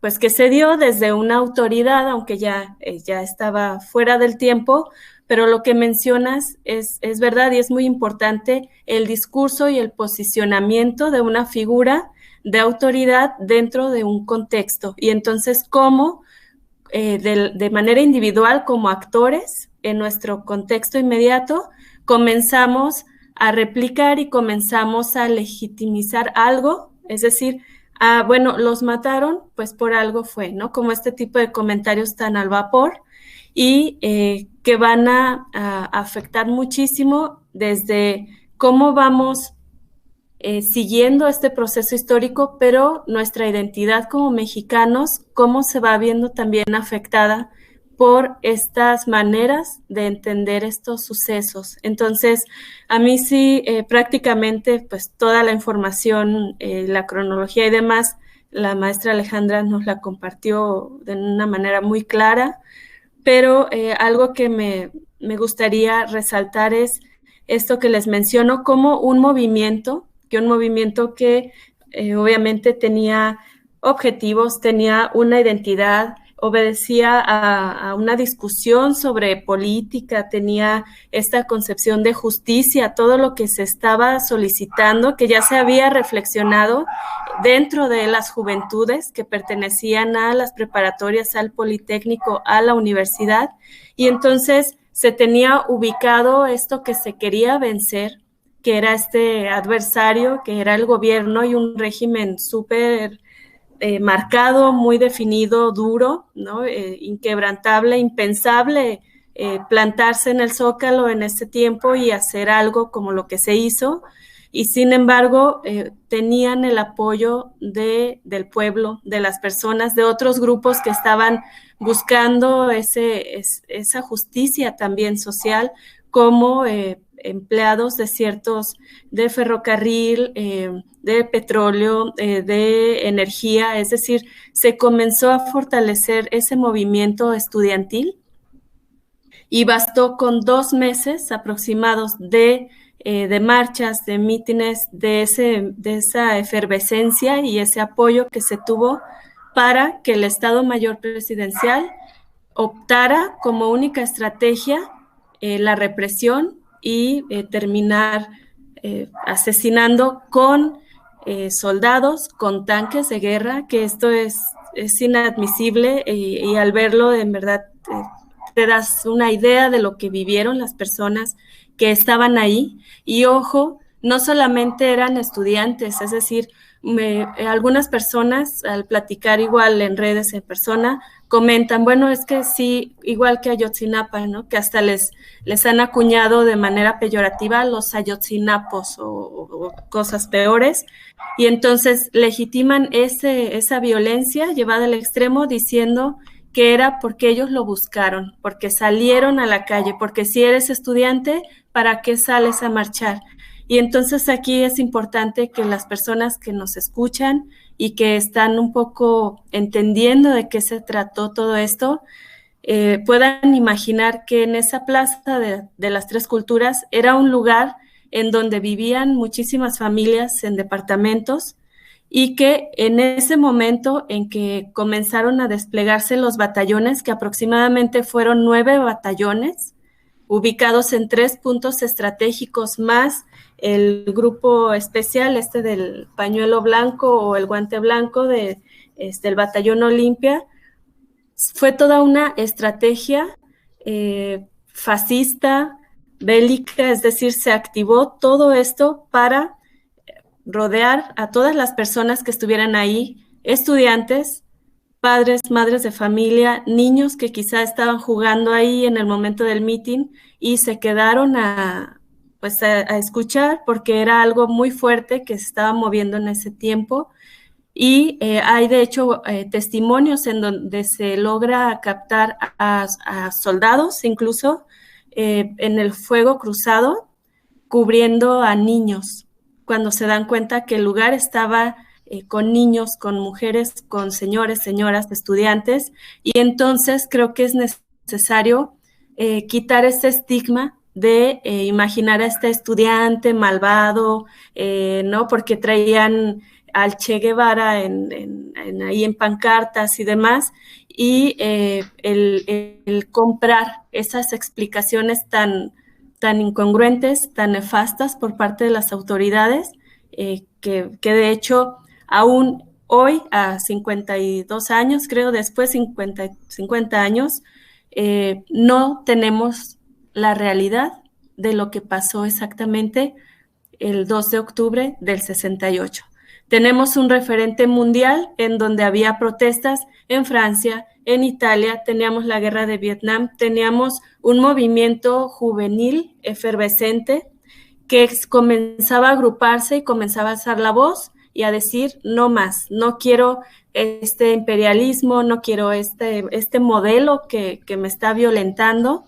pues que se dio desde una autoridad, aunque ya estaba fuera del tiempo, pero lo que mencionas es verdad y es muy importante el discurso y el posicionamiento de una figura de autoridad dentro de un contexto. Y entonces, cómo de manera individual, como actores, en nuestro contexto inmediato, comenzamos a replicar y comenzamos a legitimizar algo, es decir, bueno, los mataron, pues por algo fue, ¿no? Como este tipo de comentarios tan al vapor y que van a afectar muchísimo desde cómo vamos siguiendo este proceso histórico, pero nuestra identidad como mexicanos, cómo se va viendo también afectada por estas maneras de entender estos sucesos. Entonces, a mí sí, prácticamente, pues toda la información, la cronología y demás, la maestra Alejandra nos la compartió de una manera muy clara, pero algo que me gustaría resaltar es esto que les menciono como un movimiento que obviamente tenía objetivos, tenía una identidad, obedecía a una discusión sobre política, tenía esta concepción de justicia, todo lo que se estaba solicitando, que ya se había reflexionado dentro de las juventudes que pertenecían a las preparatorias, al Politécnico, a la universidad, y entonces se tenía ubicado esto que se quería vencer, que era este adversario, que era el gobierno y un régimen súper marcado, muy definido, duro, ¿no? Inquebrantable, impensable plantarse en el Zócalo en ese tiempo y hacer algo como lo que se hizo, y sin embargo tenían el apoyo del pueblo, de las personas, de otros grupos que estaban buscando esa justicia también social, como empleados de ferrocarril, de petróleo, de energía, es decir, se comenzó a fortalecer ese movimiento estudiantil y bastó con 2 meses aproximados de marchas, de mítines, de esa efervescencia y ese apoyo que se tuvo para que el Estado Mayor Presidencial optara como única estrategia la represión y terminar asesinando con soldados, con tanques de guerra, que esto es inadmisible y al verlo en verdad te das una idea de lo que vivieron las personas que estaban ahí. Y ojo, no solamente eran estudiantes, es decir, algunas personas al platicar igual en redes, en persona, comentan, bueno, es que sí, igual que Ayotzinapa, ¿no? Que hasta les han acuñado de manera peyorativa los ayotzinapos o cosas peores, y entonces legitiman esa violencia llevada al extremo diciendo que era porque ellos lo buscaron, porque salieron a la calle, porque si eres estudiante, ¿para qué sales a marchar? Y entonces aquí es importante que las personas que nos escuchan y que están un poco entendiendo de qué se trató todo esto, puedan imaginar que en esa plaza de las Tres Culturas era un lugar en donde vivían muchísimas familias en departamentos y que en ese momento en que comenzaron a desplegarse los batallones, que aproximadamente fueron 9 batallones, ubicados en 3 puntos estratégicos más el grupo especial del pañuelo blanco o el guante blanco del batallón Olimpia, fue toda una estrategia fascista, bélica, es decir, se activó todo esto para rodear a todas las personas que estuvieran ahí, estudiantes, padres, madres de familia, niños que quizá estaban jugando ahí en el momento del meeting y se quedaron a escuchar porque era algo muy fuerte que se estaba moviendo en ese tiempo. Y hay de hecho testimonios en donde se logra captar a soldados incluso en el fuego cruzado cubriendo a niños cuando se dan cuenta que el lugar estaba con niños, con mujeres, con señores, señoras, estudiantes, y entonces creo que es necesario quitar ese estigma de imaginar a este estudiante malvado, ¿no? Porque traían al Che Guevara ahí en pancartas y demás, y el comprar esas explicaciones tan incongruentes, tan nefastas por parte de las autoridades, que de hecho aún hoy, a 52 años, creo, después 50 años, no tenemos la realidad de lo que pasó exactamente el 2 de octubre del 68. Tenemos un referente mundial en donde había protestas en Francia, en Italia, teníamos la guerra de Vietnam, teníamos un movimiento juvenil efervescente que comenzaba a agruparse y comenzaba a alzar la voz y a decir no más, no quiero este imperialismo, no quiero este modelo que me está violentando.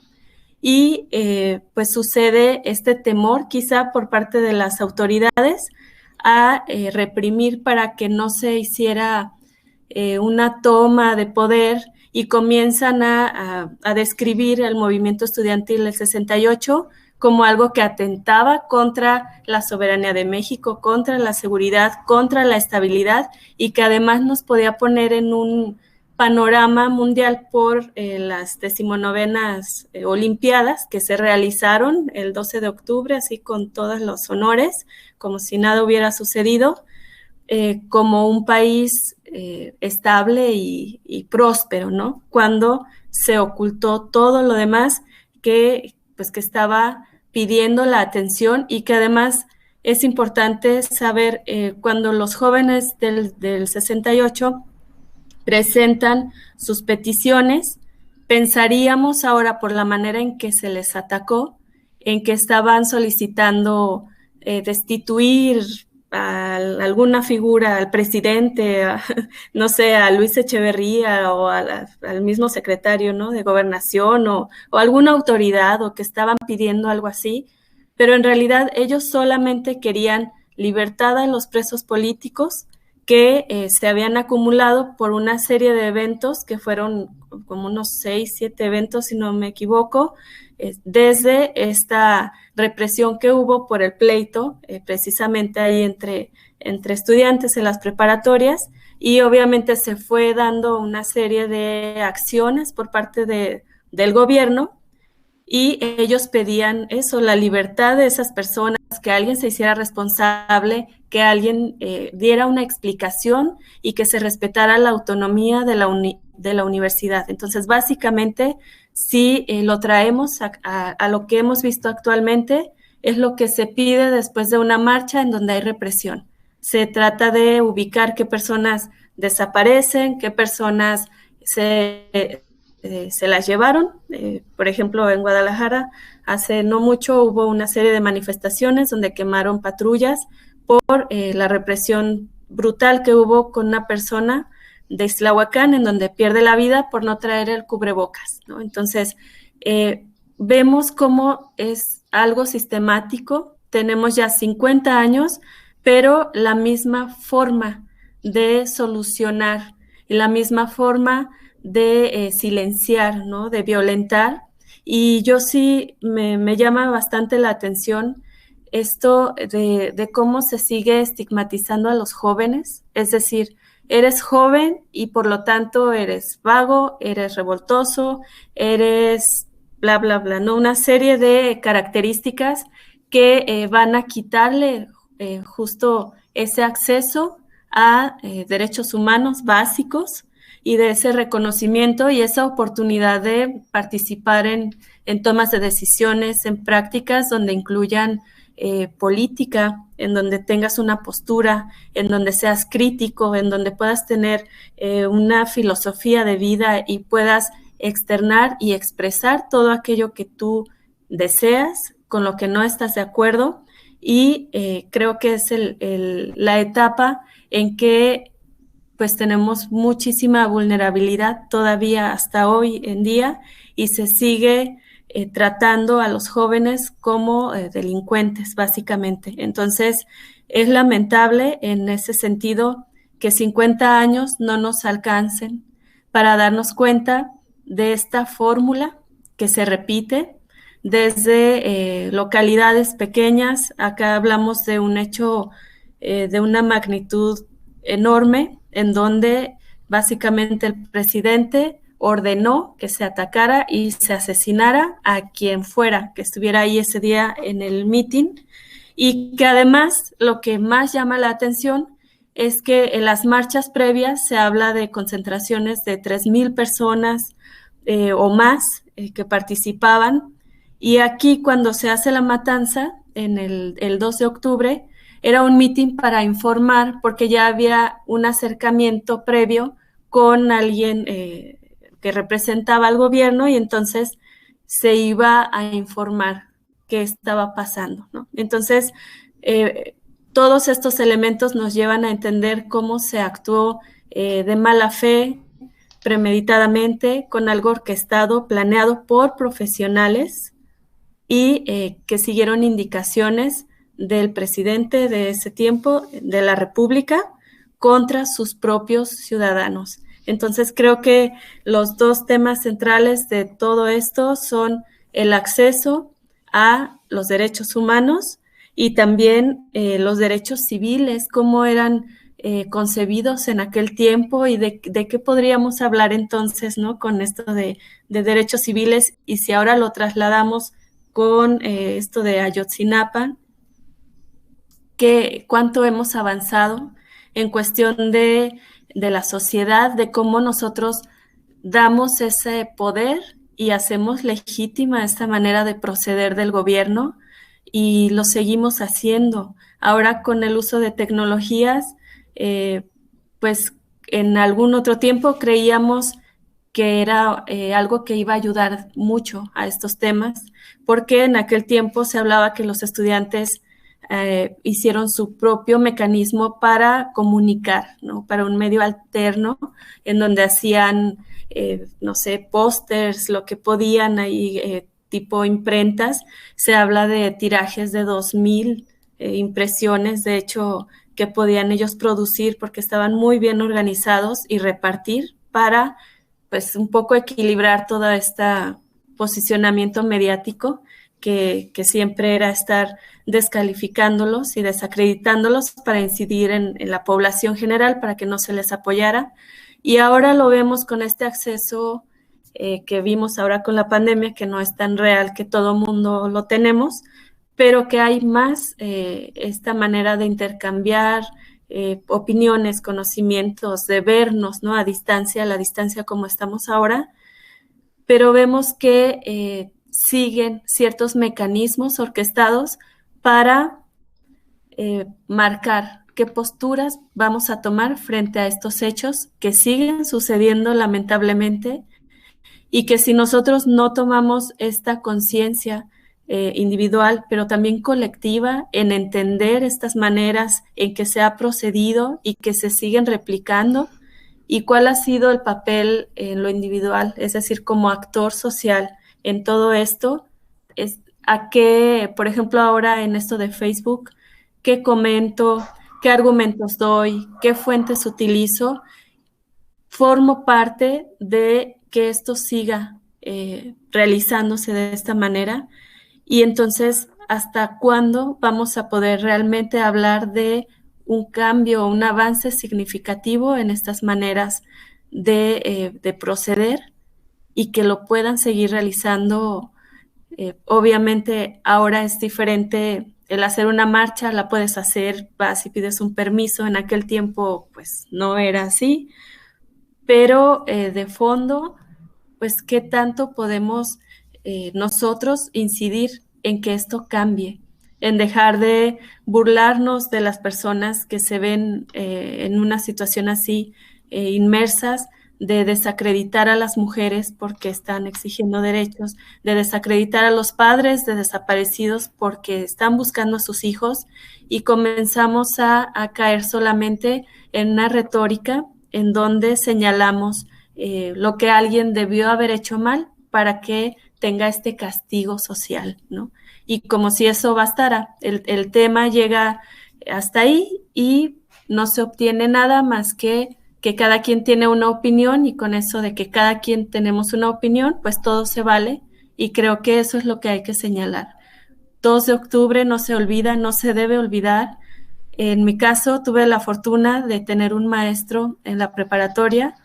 Y pues sucede este temor quizá por parte de las autoridades a reprimir para que no se hiciera una toma de poder, y comienzan a describir el movimiento estudiantil del 68 como algo que atentaba contra la soberanía de México, contra la seguridad, contra la estabilidad, y que además nos podía poner en un panorama mundial por las 19ª Olimpiadas que se realizaron el 12 de octubre, así con todos los honores, como si nada hubiera sucedido, como un país estable y próspero, ¿no? Cuando se ocultó todo lo demás que estaba pidiendo la atención, y que además es importante saber cuando los jóvenes del 68 presentan sus peticiones, pensaríamos ahora por la manera en que se les atacó, en que estaban solicitando destituir a alguna figura, al presidente, no sé, a Luis Echeverría o al mismo secretario, ¿no?, de Gobernación o alguna autoridad, o que estaban pidiendo algo así, pero en realidad ellos solamente querían libertad a los presos políticos que se habían acumulado por una serie de eventos que fueron como unos 6, 7 eventos, si no me equivoco, desde esta represión que hubo por el pleito, precisamente ahí entre estudiantes en las preparatorias, y obviamente se fue dando una serie de acciones por parte del gobierno, y ellos pedían eso, la libertad de esas personas, que alguien se hiciera responsable, que alguien diera una explicación y que se respetara la autonomía de la universidad. Entonces, básicamente, si lo traemos a lo que hemos visto actualmente, es lo que se pide después de una marcha en donde hay represión. Se trata de ubicar qué personas desaparecen, qué personas se las llevaron. Por ejemplo, en Guadalajara, hace no mucho hubo una serie de manifestaciones donde quemaron patrullas por la represión brutal que hubo con una persona de Islahuacán, en donde pierde la vida por no traer el cubrebocas, ¿no? Entonces, vemos cómo es algo sistemático. Tenemos ya 50 años, pero la misma forma de solucionar y la misma forma de silenciar, ¿no?, de violentar. Y yo sí me llama bastante la atención esto de cómo se sigue estigmatizando a los jóvenes, es decir, eres joven y por lo tanto eres vago, eres revoltoso, eres bla, bla, bla, ¿no? Una serie de características que van a quitarle justo ese acceso a derechos humanos básicos, y de ese reconocimiento y esa oportunidad de participar en tomas de decisiones, en prácticas donde incluyan política, en donde tengas una postura, en donde seas crítico, en donde puedas tener una filosofía de vida y puedas externar y expresar todo aquello que tú deseas, con lo que no estás de acuerdo. Y creo que es la etapa en que pues tenemos muchísima vulnerabilidad todavía hasta hoy en día y se sigue tratando a los jóvenes como delincuentes, básicamente. Entonces, es lamentable en ese sentido que 50 años no nos alcancen para darnos cuenta de esta fórmula que se repite desde localidades pequeñas. Acá hablamos de un hecho de una magnitud enorme, en donde básicamente el presidente ordenó que se atacara y se asesinara a quien fuera que estuviera ahí ese día en el meeting, y que además lo que más llama la atención es que en las marchas previas se habla de concentraciones de 3,000 personas o más que participaban, y aquí cuando se hace la matanza en el 2 de octubre era un meeting para informar, porque ya había un acercamiento previo con alguien que representaba al gobierno, y entonces se iba a informar qué estaba pasando, ¿no? Entonces, todos estos elementos nos llevan a entender cómo se actuó de mala fe, premeditadamente, con algo orquestado, planeado por profesionales y que siguieron indicaciones del presidente de ese tiempo, de la República, contra sus propios ciudadanos. Entonces, creo que los dos temas centrales de todo esto son el acceso a los derechos humanos y también los derechos civiles, cómo eran concebidos en aquel tiempo y de qué podríamos hablar entonces, ¿no? Con esto de derechos civiles, y si ahora lo trasladamos con esto de Ayotzinapa, cuánto hemos avanzado en cuestión de la sociedad, de cómo nosotros damos ese poder y hacemos legítima esta manera de proceder del gobierno, y lo seguimos haciendo. Ahora con el uso de tecnologías, pues en algún otro tiempo creíamos que era algo que iba a ayudar mucho a estos temas, porque en aquel tiempo se hablaba que los estudiantes hicieron su propio mecanismo para comunicar, ¿no? Para un medio alterno, en donde hacían, no sé, pósters, lo que podían ahí, tipo imprentas. Se habla de tirajes de 2,000 impresiones, de hecho, que podían ellos producir porque estaban muy bien organizados, y repartir para pues un poco equilibrar todo este posicionamiento mediático que siempre era estar descalificándolos y desacreditándolos para incidir en la población general para que no se les apoyara. Y ahora lo vemos con este acceso que vimos ahora con la pandemia, que no es tan real, que todo mundo lo tenemos, pero que hay más esta manera de intercambiar opiniones, conocimientos, de vernos, ¿no? A la distancia como estamos ahora, pero vemos que siguen ciertos mecanismos orquestados para marcar qué posturas vamos a tomar frente a estos hechos que siguen sucediendo lamentablemente, y que si nosotros no tomamos esta conciencia individual, pero también colectiva, en entender estas maneras en que se ha procedido y que se siguen replicando, y cuál ha sido el papel en lo individual, es decir, como actor social en todo esto, es a qué, por ejemplo, ahora en esto de Facebook, qué comento, qué argumentos doy, qué fuentes utilizo, formo parte de que esto siga realizándose de esta manera. Y entonces, ¿hasta cuándo vamos a poder realmente hablar de un cambio, un avance significativo en estas maneras de proceder, y que lo puedan seguir realizando? Obviamente ahora es diferente el hacer una marcha, la puedes hacer, vas y pides un permiso. En aquel tiempo pues no era así, pero de fondo, pues qué tanto podemos nosotros incidir en que esto cambie, en dejar de burlarnos de las personas que se ven en una situación así, inmersas, de desacreditar a las mujeres porque están exigiendo derechos, de desacreditar a los padres de desaparecidos porque están buscando a sus hijos, y comenzamos a caer solamente en una retórica en donde señalamos lo que alguien debió haber hecho mal para que tenga este castigo social, ¿no? Y como si eso bastara, el tema llega hasta ahí y no se obtiene nada más que cada quien tiene una opinión, y con eso de que cada quien tenemos una opinión, pues todo se vale, y creo que eso es lo que hay que señalar. 2 de octubre no se olvida, no se debe olvidar. En mi caso, tuve la fortuna de tener un maestro en la preparatoria,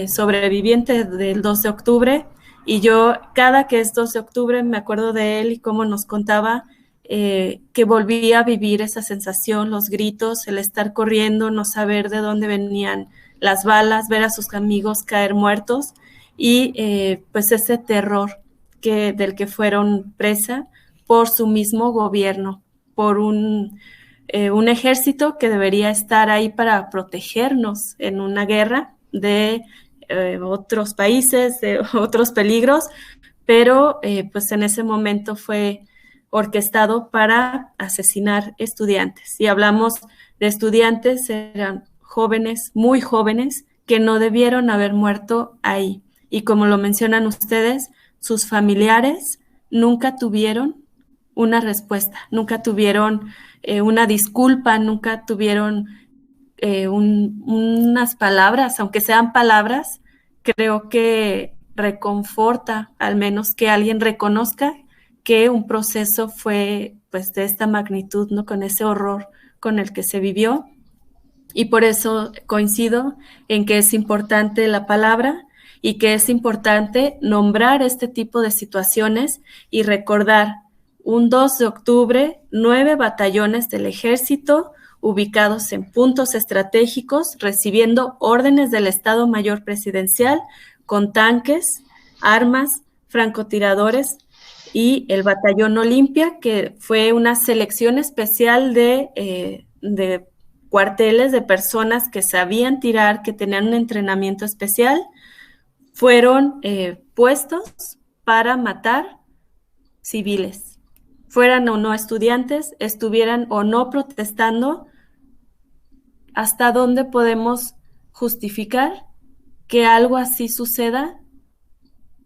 sobreviviente del 2 de octubre, y yo cada que es 2 de octubre me acuerdo de él y cómo nos contaba que volvía a vivir esa sensación, los gritos, el estar corriendo, no saber de dónde venían las balas, ver a sus amigos caer muertos, y pues ese terror del que fueron presa por su mismo gobierno, por un ejército que debería estar ahí para protegernos en una guerra de otros países, de otros peligros, pero pues en ese momento fue orquestado para asesinar estudiantes. Y hablamos de estudiantes, eran jóvenes, muy jóvenes, que no debieron haber muerto ahí. Y como lo mencionan ustedes, sus familiares nunca tuvieron una respuesta, nunca tuvieron una disculpa, nunca tuvieron unas palabras, aunque sean palabras. Creo que reconforta al menos que alguien reconozca que un proceso fue pues de esta magnitud, ¿no? Con ese horror con el que se vivió, y por eso coincido en que es importante la palabra y que es importante nombrar este tipo de situaciones y recordar un 2 de octubre, 9 batallones del ejército ubicados en puntos estratégicos, recibiendo órdenes del Estado Mayor Presidencial con tanques, armas, francotiradores, y el Batallón Olimpia, que fue una selección especial de cuarteles de personas que sabían tirar, que tenían un entrenamiento especial, fueron puestos para matar civiles, fueran o no estudiantes, estuvieran o no protestando. ¿Hasta dónde podemos justificar que algo así suceda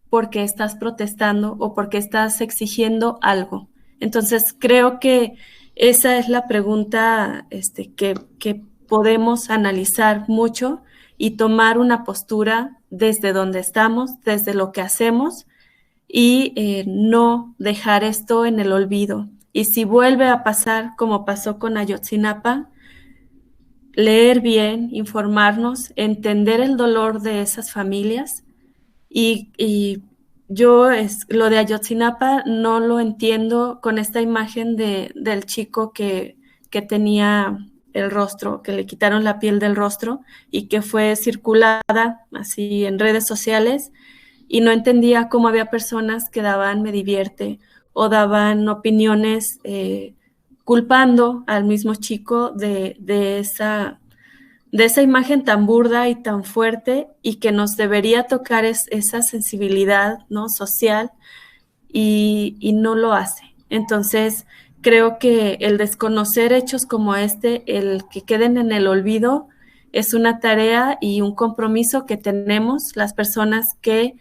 porque estás protestando o porque estás exigiendo algo? Entonces, creo que esa es la pregunta que podemos analizar mucho y tomar una postura desde donde estamos, desde lo que hacemos, y no dejar esto en el olvido. Y si vuelve a pasar como pasó con Ayotzinapa, leer bien, informarnos, entender el dolor de esas familias. Y yo lo de Ayotzinapa no lo entiendo con esta imagen del chico que tenía el rostro, que le quitaron la piel del rostro y que fue circulada así en redes sociales, y no entendía cómo había personas que daban me divierte o daban opiniones culpando al mismo chico de esa imagen tan burda y tan fuerte, y que nos debería tocar esa sensibilidad, ¿no? Social, y no lo hace. Entonces, creo que el desconocer hechos como el que queden en el olvido, es una tarea y un compromiso que tenemos las personas que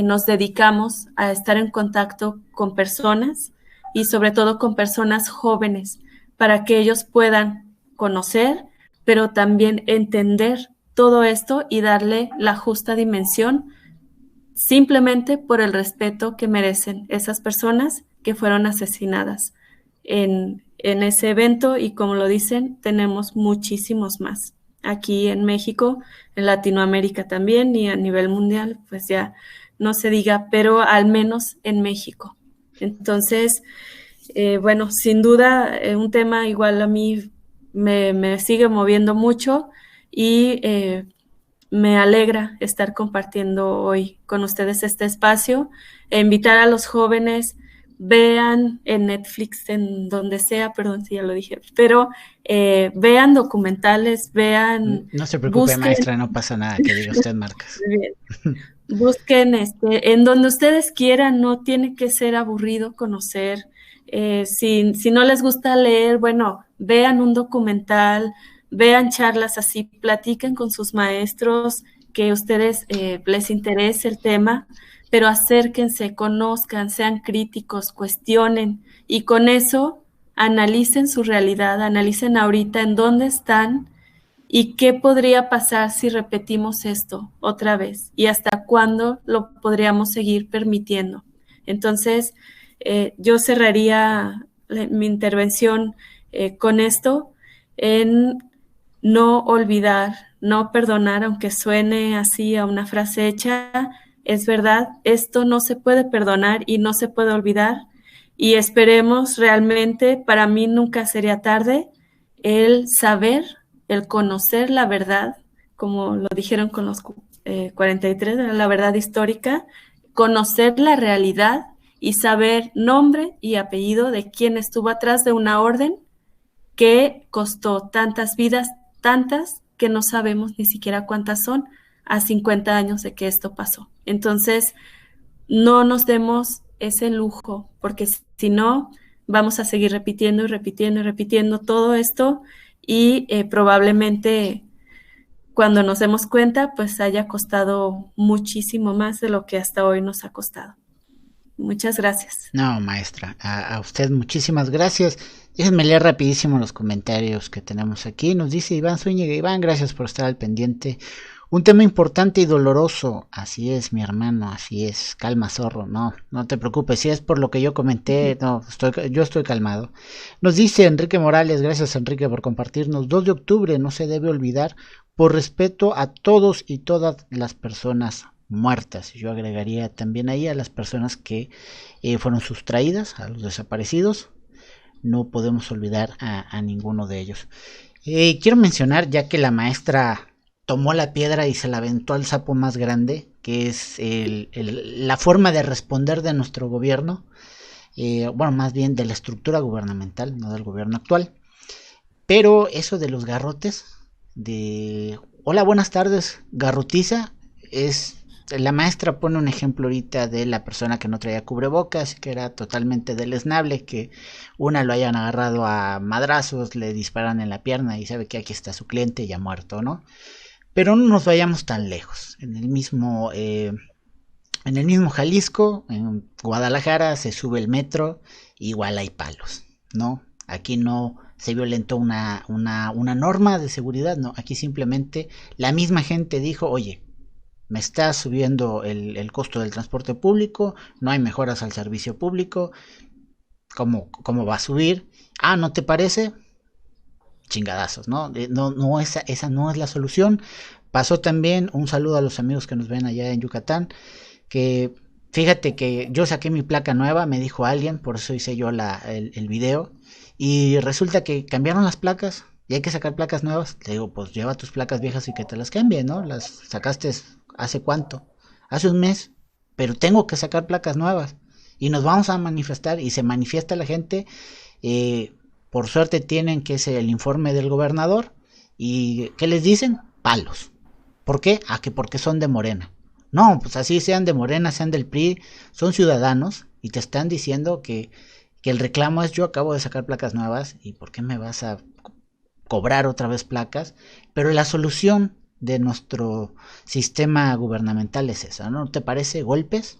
nos dedicamos a estar en contacto con personas, y sobre todo con personas jóvenes, para que ellos puedan conocer, pero también entender todo esto y darle la justa dimensión, simplemente por el respeto que merecen esas personas que fueron asesinadas en ese evento. Y como lo dicen, tenemos muchísimos más aquí en México, en Latinoamérica también, y a nivel mundial, pues ya no se diga, pero al menos en México. Entonces, bueno, sin duda, un tema igual a mí me sigue moviendo mucho, y me alegra estar compartiendo hoy con ustedes este espacio e invitar a los jóvenes, vean en Netflix, en donde sea, perdón si ya lo dije, pero vean documentales, vean... No se preocupe, maestra, no pasa nada, que diga usted marcas. Busquen en donde ustedes quieran, no tiene que ser aburrido conocer. Si no les gusta leer, bueno, vean un documental, vean charlas así, platiquen con sus maestros, que a ustedes les interese el tema, pero acérquense, conozcan, sean críticos, cuestionen, y con eso analicen su realidad, analicen ahorita en dónde están y qué podría pasar si repetimos esto otra vez y hasta cuándo lo podríamos seguir permitiendo. Entonces, yo cerraría mi intervención con esto, en no olvidar, no perdonar, aunque suene así a una frase hecha. Es verdad, esto no se puede perdonar y no se puede olvidar, y esperemos realmente, para mí nunca sería tarde, el saber, el conocer la verdad, como lo dijeron con los 43, la verdad histórica, conocer la realidad y saber nombre y apellido de quién estuvo atrás de una orden que costó tantas vidas, tantas que no sabemos ni siquiera cuántas son, a 50 años de que esto pasó. Entonces, no nos demos ese lujo, porque si no, vamos a seguir repitiendo y repitiendo y repitiendo todo esto, y probablemente cuando nos demos cuenta, pues haya costado muchísimo más de lo que hasta hoy nos ha costado. Muchas gracias. No, maestra, a usted muchísimas gracias. Déjenme leer rapidísimo los comentarios que tenemos aquí. Nos dice Iván Zúñiga: Iván, gracias por estar al pendiente. Un tema importante y doloroso. Así es, mi hermano, así es. Calma, zorro. No te preocupes. Si es por lo que yo comenté, yo estoy calmado. Nos dice Enrique Morales: gracias, Enrique, por compartirnos. 2 de octubre, no se debe olvidar, por respeto a todos y todas las personas muertas. Yo agregaría también ahí a las personas que fueron sustraídas, a los desaparecidos. No podemos olvidar a ninguno de ellos. Quiero mencionar, ya que la maestra tomó la piedra y se la aventó al sapo más grande, que es la forma de responder de nuestro gobierno, bueno, más bien de la estructura gubernamental, no del gobierno actual. Pero eso de los garrotes, de hola, buenas tardes, garrotiza, la maestra pone un ejemplo ahorita de la persona que no traía cubrebocas, que era totalmente deleznable, que una lo hayan agarrado a madrazos, le disparan en la pierna y sabe que aquí está su cliente ya muerto, ¿no? Pero no nos vayamos tan lejos. En el mismo Jalisco, en Guadalajara, se sube el metro, igual hay palos, ¿no? Aquí no se violentó una norma de seguridad, no. Aquí simplemente la misma gente dijo: oye, me está subiendo el costo del transporte público, no hay mejoras al servicio público, ¿cómo va a subir? Ah, ¿no te parece? Chingadazos, ¿no? Esa no es la solución. Pasó también, un saludo a los amigos que nos ven allá en Yucatán, que fíjate que yo saqué mi placa nueva, me dijo alguien, por eso hice yo el video, y resulta que cambiaron las placas y hay que sacar placas nuevas. Le digo, pues lleva tus placas viejas y que te las cambien, ¿no? Las sacaste ¿hace cuánto? Hace un mes, pero tengo que sacar placas nuevas y nos vamos a manifestar, y se manifiesta la gente. Por suerte tienen que ser el informe del gobernador, y ¿qué les dicen? Palos. ¿Por qué? Que porque son de Morena. No, pues así sean de Morena, sean del PRI, son ciudadanos y te están diciendo que el reclamo es: yo acabo de sacar placas nuevas y ¿por qué me vas a cobrar otra vez placas? Pero la solución de nuestro sistema gubernamental es esa, ¿no? ¿Te parece? Golpes.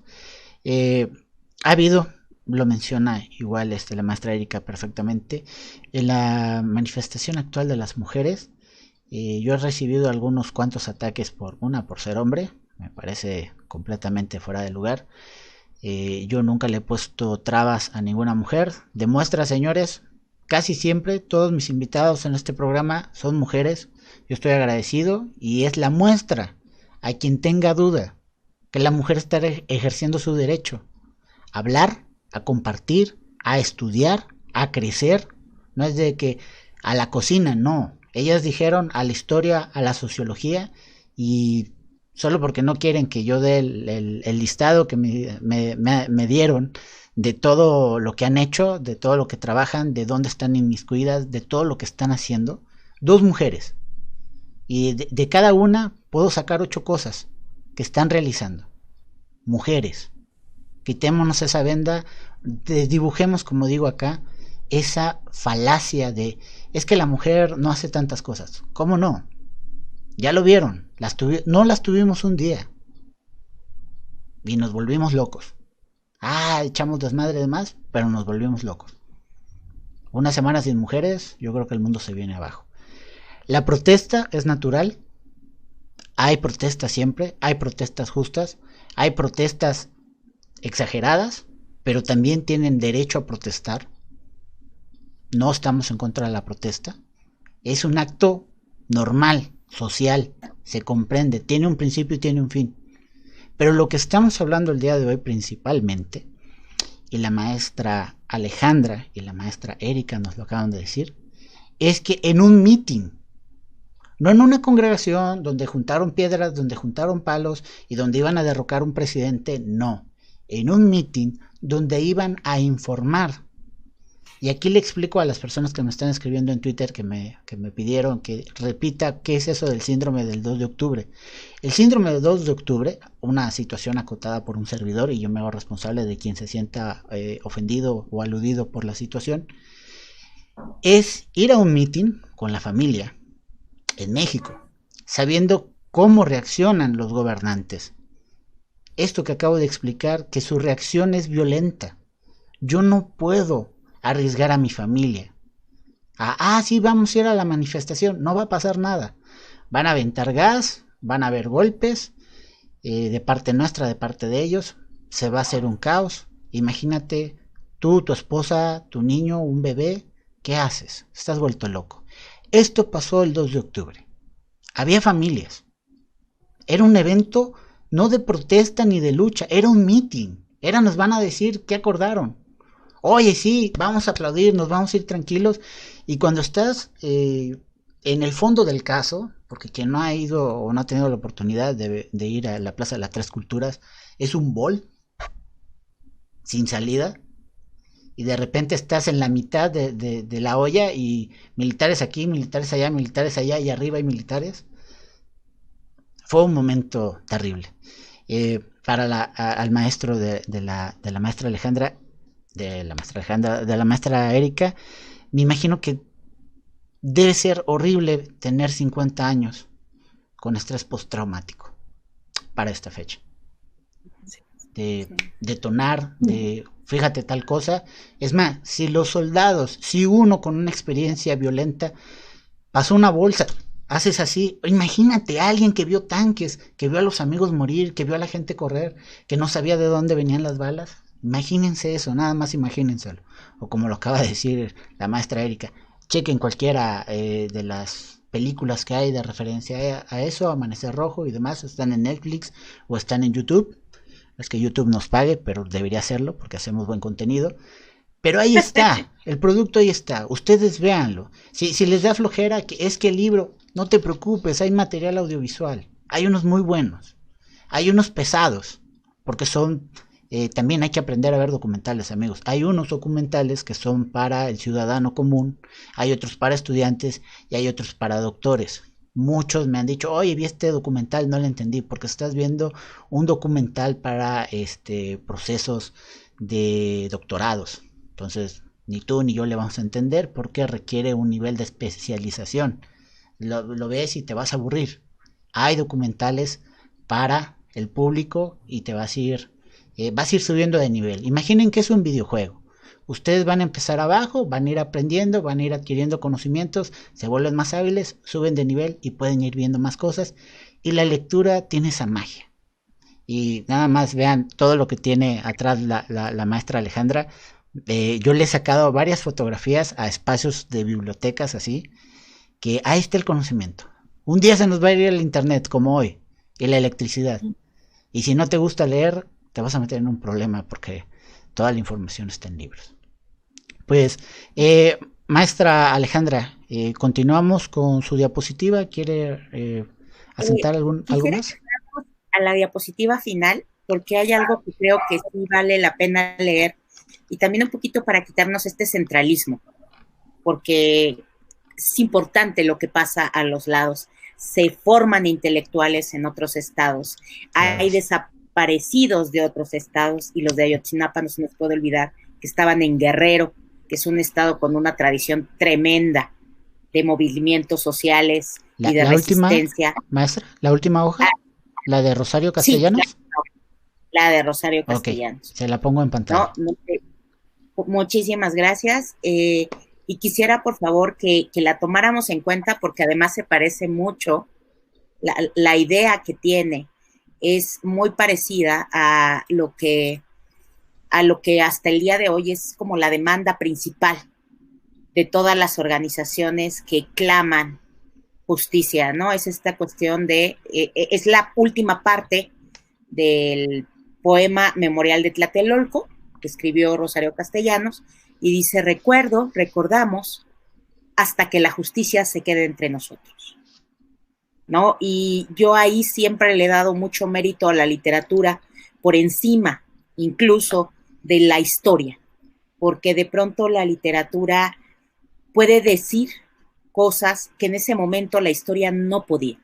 Ha habido, lo menciona igual la maestra Erika perfectamente, en la manifestación actual de las mujeres, yo he recibido algunos cuantos ataques por ser hombre. Me parece completamente fuera de lugar. Yo nunca le he puesto trabas a ninguna mujer. Demuestra, señores, casi siempre todos mis invitados en este programa son mujeres. Yo estoy agradecido, y es la muestra a quien tenga duda que la mujer está ejerciendo su derecho a hablar, a compartir, a estudiar, a crecer. No es de que a la cocina, no. Ellas dijeron a la historia, a la sociología, y solo porque no quieren que yo dé el listado que me dieron de todo lo que han hecho, de todo lo que trabajan, de dónde están inmiscuidas, de todo lo que están haciendo. 2 mujeres. Y de cada una puedo sacar 8 cosas que están realizando. Mujeres. Quitémonos esa venda, dibujemos, como digo acá, esa falacia de es que la mujer no hace tantas cosas. ¿Cómo no? Ya lo vieron, no las tuvimos un día y nos volvimos locos. Echamos desmadre de más, pero nos volvimos locos. Una semana sin mujeres, yo creo que el mundo se viene abajo. La protesta es natural. Hay protestas siempre, hay protestas justas, hay protestas exageradas, pero también tienen derecho a protestar. No estamos en contra de la protesta. Es un acto normal, social, se comprende, tiene un principio y tiene un fin. Pero lo que estamos hablando el día de hoy principalmente, y la maestra Alejandra y la maestra Erika nos lo acaban de decir, es que en un meeting, no en una congregación donde juntaron piedras, donde juntaron palos y donde iban a derrocar un presidente, no. En un meeting donde iban a informar. Y aquí le explico a las personas que me están escribiendo en Twitter que me pidieron que repita qué es eso del síndrome del 2 de octubre. El síndrome del 2 de octubre, una situación acotada por un servidor, y yo me hago responsable de quien se sienta ofendido o aludido por la situación, es ir a un meeting con la familia en México, sabiendo cómo reaccionan los gobernantes. Esto que acabo de explicar, que su reacción es violenta. Yo no puedo arriesgar a mi familia. Sí, vamos a ir a la manifestación, no va a pasar nada. Van a aventar gas, van a haber golpes, de parte nuestra, de parte de ellos, se va a hacer un caos. Imagínate, tú, tu esposa, tu niño, un bebé, ¿qué haces? Estás vuelto loco. Esto pasó el 2 de octubre. Había familias. Era un evento no de protesta ni de lucha, era un meeting. Nos van a decir qué acordaron. Oye, sí, vamos a aplaudir, nos vamos a ir tranquilos. Y cuando estás en el fondo del caso, porque quien no ha ido o no ha tenido la oportunidad de ir a la Plaza de las Tres Culturas, es un bowl sin salida. Y de repente estás en la mitad de la olla y militares aquí, militares allá, y arriba hay militares. Fue un momento terrible. Para al maestro de la maestra Alejandra, de la maestra Erika, me imagino que debe ser horrible tener 50 años con estrés postraumático para esta fecha. De detonar, de fíjate tal cosa. Es más, si los soldados, si uno con una experiencia violenta pasó una bolsa, haces así, imagínate a alguien que vio tanques, que vio a los amigos morir, que vio a la gente correr, que no sabía de dónde venían las balas. Imagínense eso, nada más imagínenselo. O como lo acaba de decir la maestra Erika, chequen cualquiera de las películas que hay de referencia a eso, Amanecer Rojo y demás, están en Netflix o están en YouTube. Es que YouTube nos pague, pero debería hacerlo porque hacemos buen contenido. Pero ahí está, el producto ahí está, ustedes véanlo. Si les da flojera, es que el libro, no te preocupes, hay material audiovisual. Hay unos muy buenos, hay unos pesados, porque son, también hay que aprender a ver documentales, amigos. Hay unos documentales que son para el ciudadano común, hay otros para estudiantes y hay otros para doctores. Muchos me han dicho, oye, vi este documental, no lo entendí, porque estás viendo un documental para procesos de doctorados. Entonces, ni tú ni yo le vamos a entender porque requiere un nivel de especialización. Lo ves y te vas a aburrir. Hay documentales para el público y te vas a ir subiendo de nivel. Imaginen que es un videojuego. Ustedes van a empezar abajo, van a ir aprendiendo, van a ir adquiriendo conocimientos, se vuelven más hábiles, suben de nivel y pueden ir viendo más cosas. Y la lectura tiene esa magia. Y nada más vean todo lo que tiene atrás la maestra Alejandra. Yo le he sacado varias fotografías a espacios de bibliotecas así, que ahí está el conocimiento. Un día se nos va a ir el internet como hoy, y la electricidad. Y si no te gusta leer, te vas a meter en un problema porque toda la información está en libros. Pues, maestra Alejandra, continuamos con su diapositiva. ¿Quiere presentar algo más? A la diapositiva final, porque hay algo que creo que sí vale la pena leer, y también un poquito para quitarnos este centralismo, porque es importante lo que pasa a los lados. Se forman intelectuales en otros estados, Claro. hay desaparecidos de otros estados, y los de Ayotzinapa no se nos puede olvidar que estaban en Guerrero, que es un estado con una tradición tremenda de movimientos sociales y de resistencia. Última, maestra, la última hoja, la de Rosario Castellanos. Sí, la de Rosario Castellanos. Okay, se la pongo en pantalla. Muchísimas gracias. Y quisiera, por favor, que la tomáramos en cuenta, porque además se parece mucho, la idea que tiene es muy parecida a lo que hasta el día de hoy es como la demanda principal de todas las organizaciones que claman justicia, ¿no? Es esta cuestión de, es la última parte del poema Memorial de Tlatelolco, que escribió Rosario Castellanos, y dice: recordamos, hasta que la justicia se quede entre nosotros, ¿no? Y yo ahí siempre le he dado mucho mérito a la literatura, por encima incluso de la historia, porque de pronto la literatura puede decir cosas que en ese momento la historia no podía.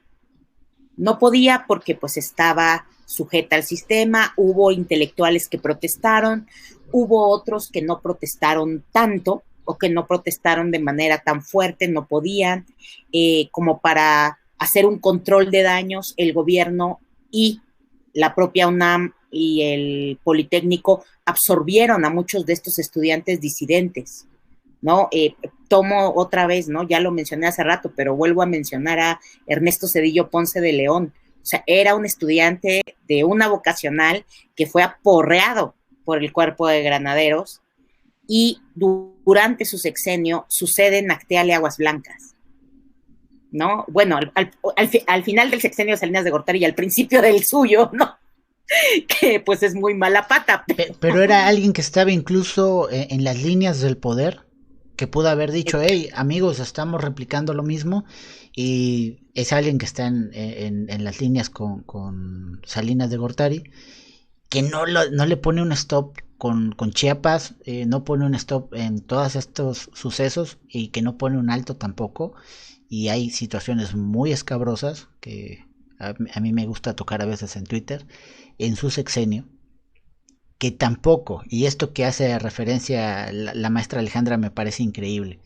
No podía porque pues estaba sujeta al sistema, hubo intelectuales que protestaron, hubo otros que no protestaron tanto, o que no protestaron de manera tan fuerte, no podían, como para hacer un control de daños. El gobierno y la propia UNAM y el Politécnico absorbieron a muchos de estos estudiantes disidentes, ¿no? Tomo otra vez, ¿no? Ya lo mencioné hace rato, pero vuelvo a mencionar a Ernesto Zedillo Ponce de León. O sea, era un estudiante de una vocacional que fue aporreado por el cuerpo de granaderos, y durante su sexenio sucede en Acteal y Aguas Blancas, ¿no? Bueno, al final del sexenio de Salinas de Gortari y al principio del suyo, ¿no? Que pues es muy mala pata. Pero era alguien que estaba incluso en las líneas del poder, que pudo haber dicho: hey, amigos, estamos replicando lo mismo, y es alguien que está en las líneas con Salinas de Gortari, que no le pone un stop con Chiapas, no pone un stop en todos estos sucesos, y que no pone un alto tampoco, y hay situaciones muy escabrosas que a mí me gusta tocar a veces en Twitter, en su sexenio, que tampoco, y esto que hace referencia la maestra Alejandra me parece increíble.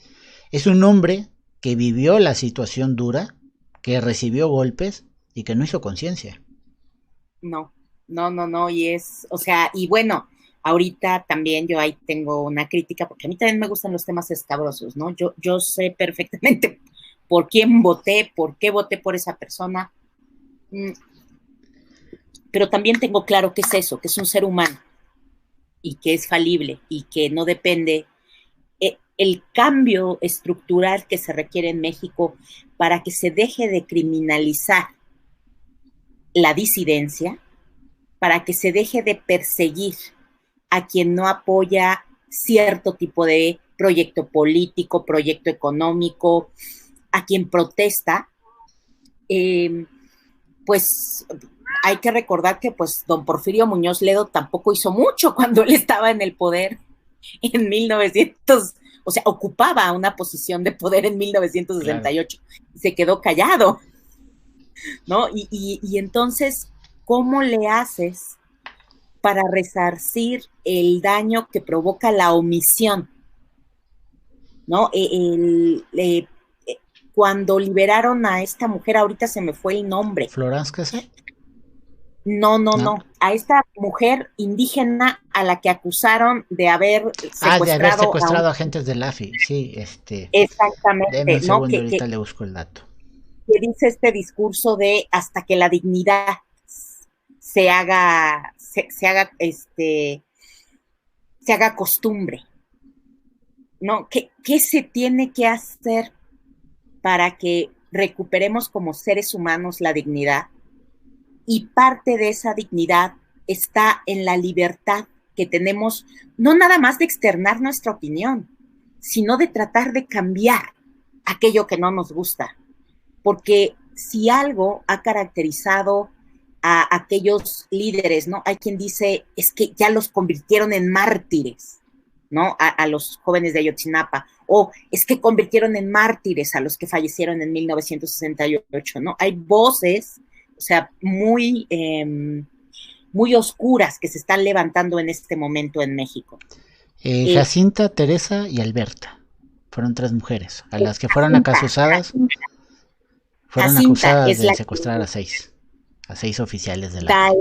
Es un hombre que vivió la situación dura, que recibió golpes y que no hizo conciencia. No, y es, o sea, y bueno, ahorita también yo ahí tengo una crítica, porque a mí también me gustan los temas escabrosos, ¿no? Yo sé perfectamente por quién voté, por qué voté por esa persona, pero también tengo claro que es eso, que es un ser humano, y que es falible, y que no depende. El cambio estructural que se requiere en México para que se deje de criminalizar la disidencia, para que se deje de perseguir a quien no apoya cierto tipo de proyecto político, proyecto económico, a quien protesta, pues hay que recordar que pues don Porfirio Muñoz Ledo tampoco hizo mucho cuando él estaba en el poder en 1900, o sea, ocupaba una posición de poder en 1968, claro. Se quedó callado, ¿no? Y entonces, ¿cómo le haces para resarcir el daño que provoca la omisión? ¿No? Cuando liberaron a esta mujer, ahorita se me fue el nombre. ¿Florence Cassé? No, a esta mujer indígena a la que acusaron de haber secuestrado a agentes de la AFI, sí, exactamente. Deme un segundo, ahorita le busco el dato. Que dice este discurso de hasta que la dignidad se haga costumbre, ¿no? ¿Qué se tiene que hacer para que recuperemos como seres humanos la dignidad? Y parte de esa dignidad está en la libertad que tenemos, no nada más de externar nuestra opinión, sino de tratar de cambiar aquello que no nos gusta. Porque si algo ha caracterizado a aquellos líderes, ¿no? Hay quien dice, es que ya los convirtieron en mártires, ¿no? A los jóvenes de Ayotzinapa, o es que convirtieron en mártires a los que fallecieron en 1968, ¿no? Hay voces, o sea, muy oscuras que se están levantando en este momento en México. Jacinta, Teresa y Alberta fueron 3 mujeres a las que fueron acusadas. Fueron acusadas de secuestrar a 6 oficiales de la...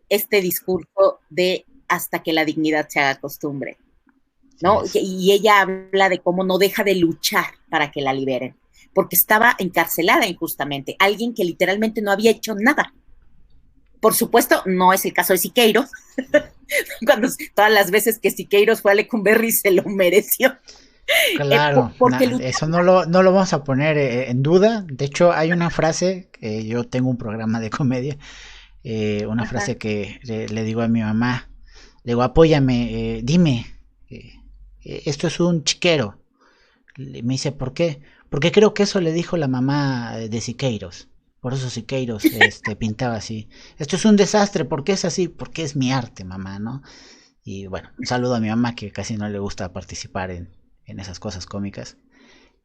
Este discurso de hasta que la dignidad se haga costumbre, ¿no? Y ella habla de cómo no deja de luchar para que la liberen, porque estaba encarcelada injustamente, alguien que literalmente no había hecho nada. Por supuesto, no es el caso de Siqueiros. Todas las veces que Siqueiros fue a Lecumberri se lo mereció. Claro, eso no lo vamos a poner en duda. De hecho, hay una frase, yo tengo un programa de comedia, una frase que le digo a mi mamá, le digo, apóyame, dime, esto es un chiquero. Me dice, ¿por qué? Porque creo que eso le dijo la mamá de Siqueiros. Por eso Siqueiros pintaba así. Esto es un desastre, ¿por qué es así? Porque es mi arte, mamá, ¿no? Y bueno, un saludo a mi mamá, que casi no le gusta participar en esas cosas cómicas.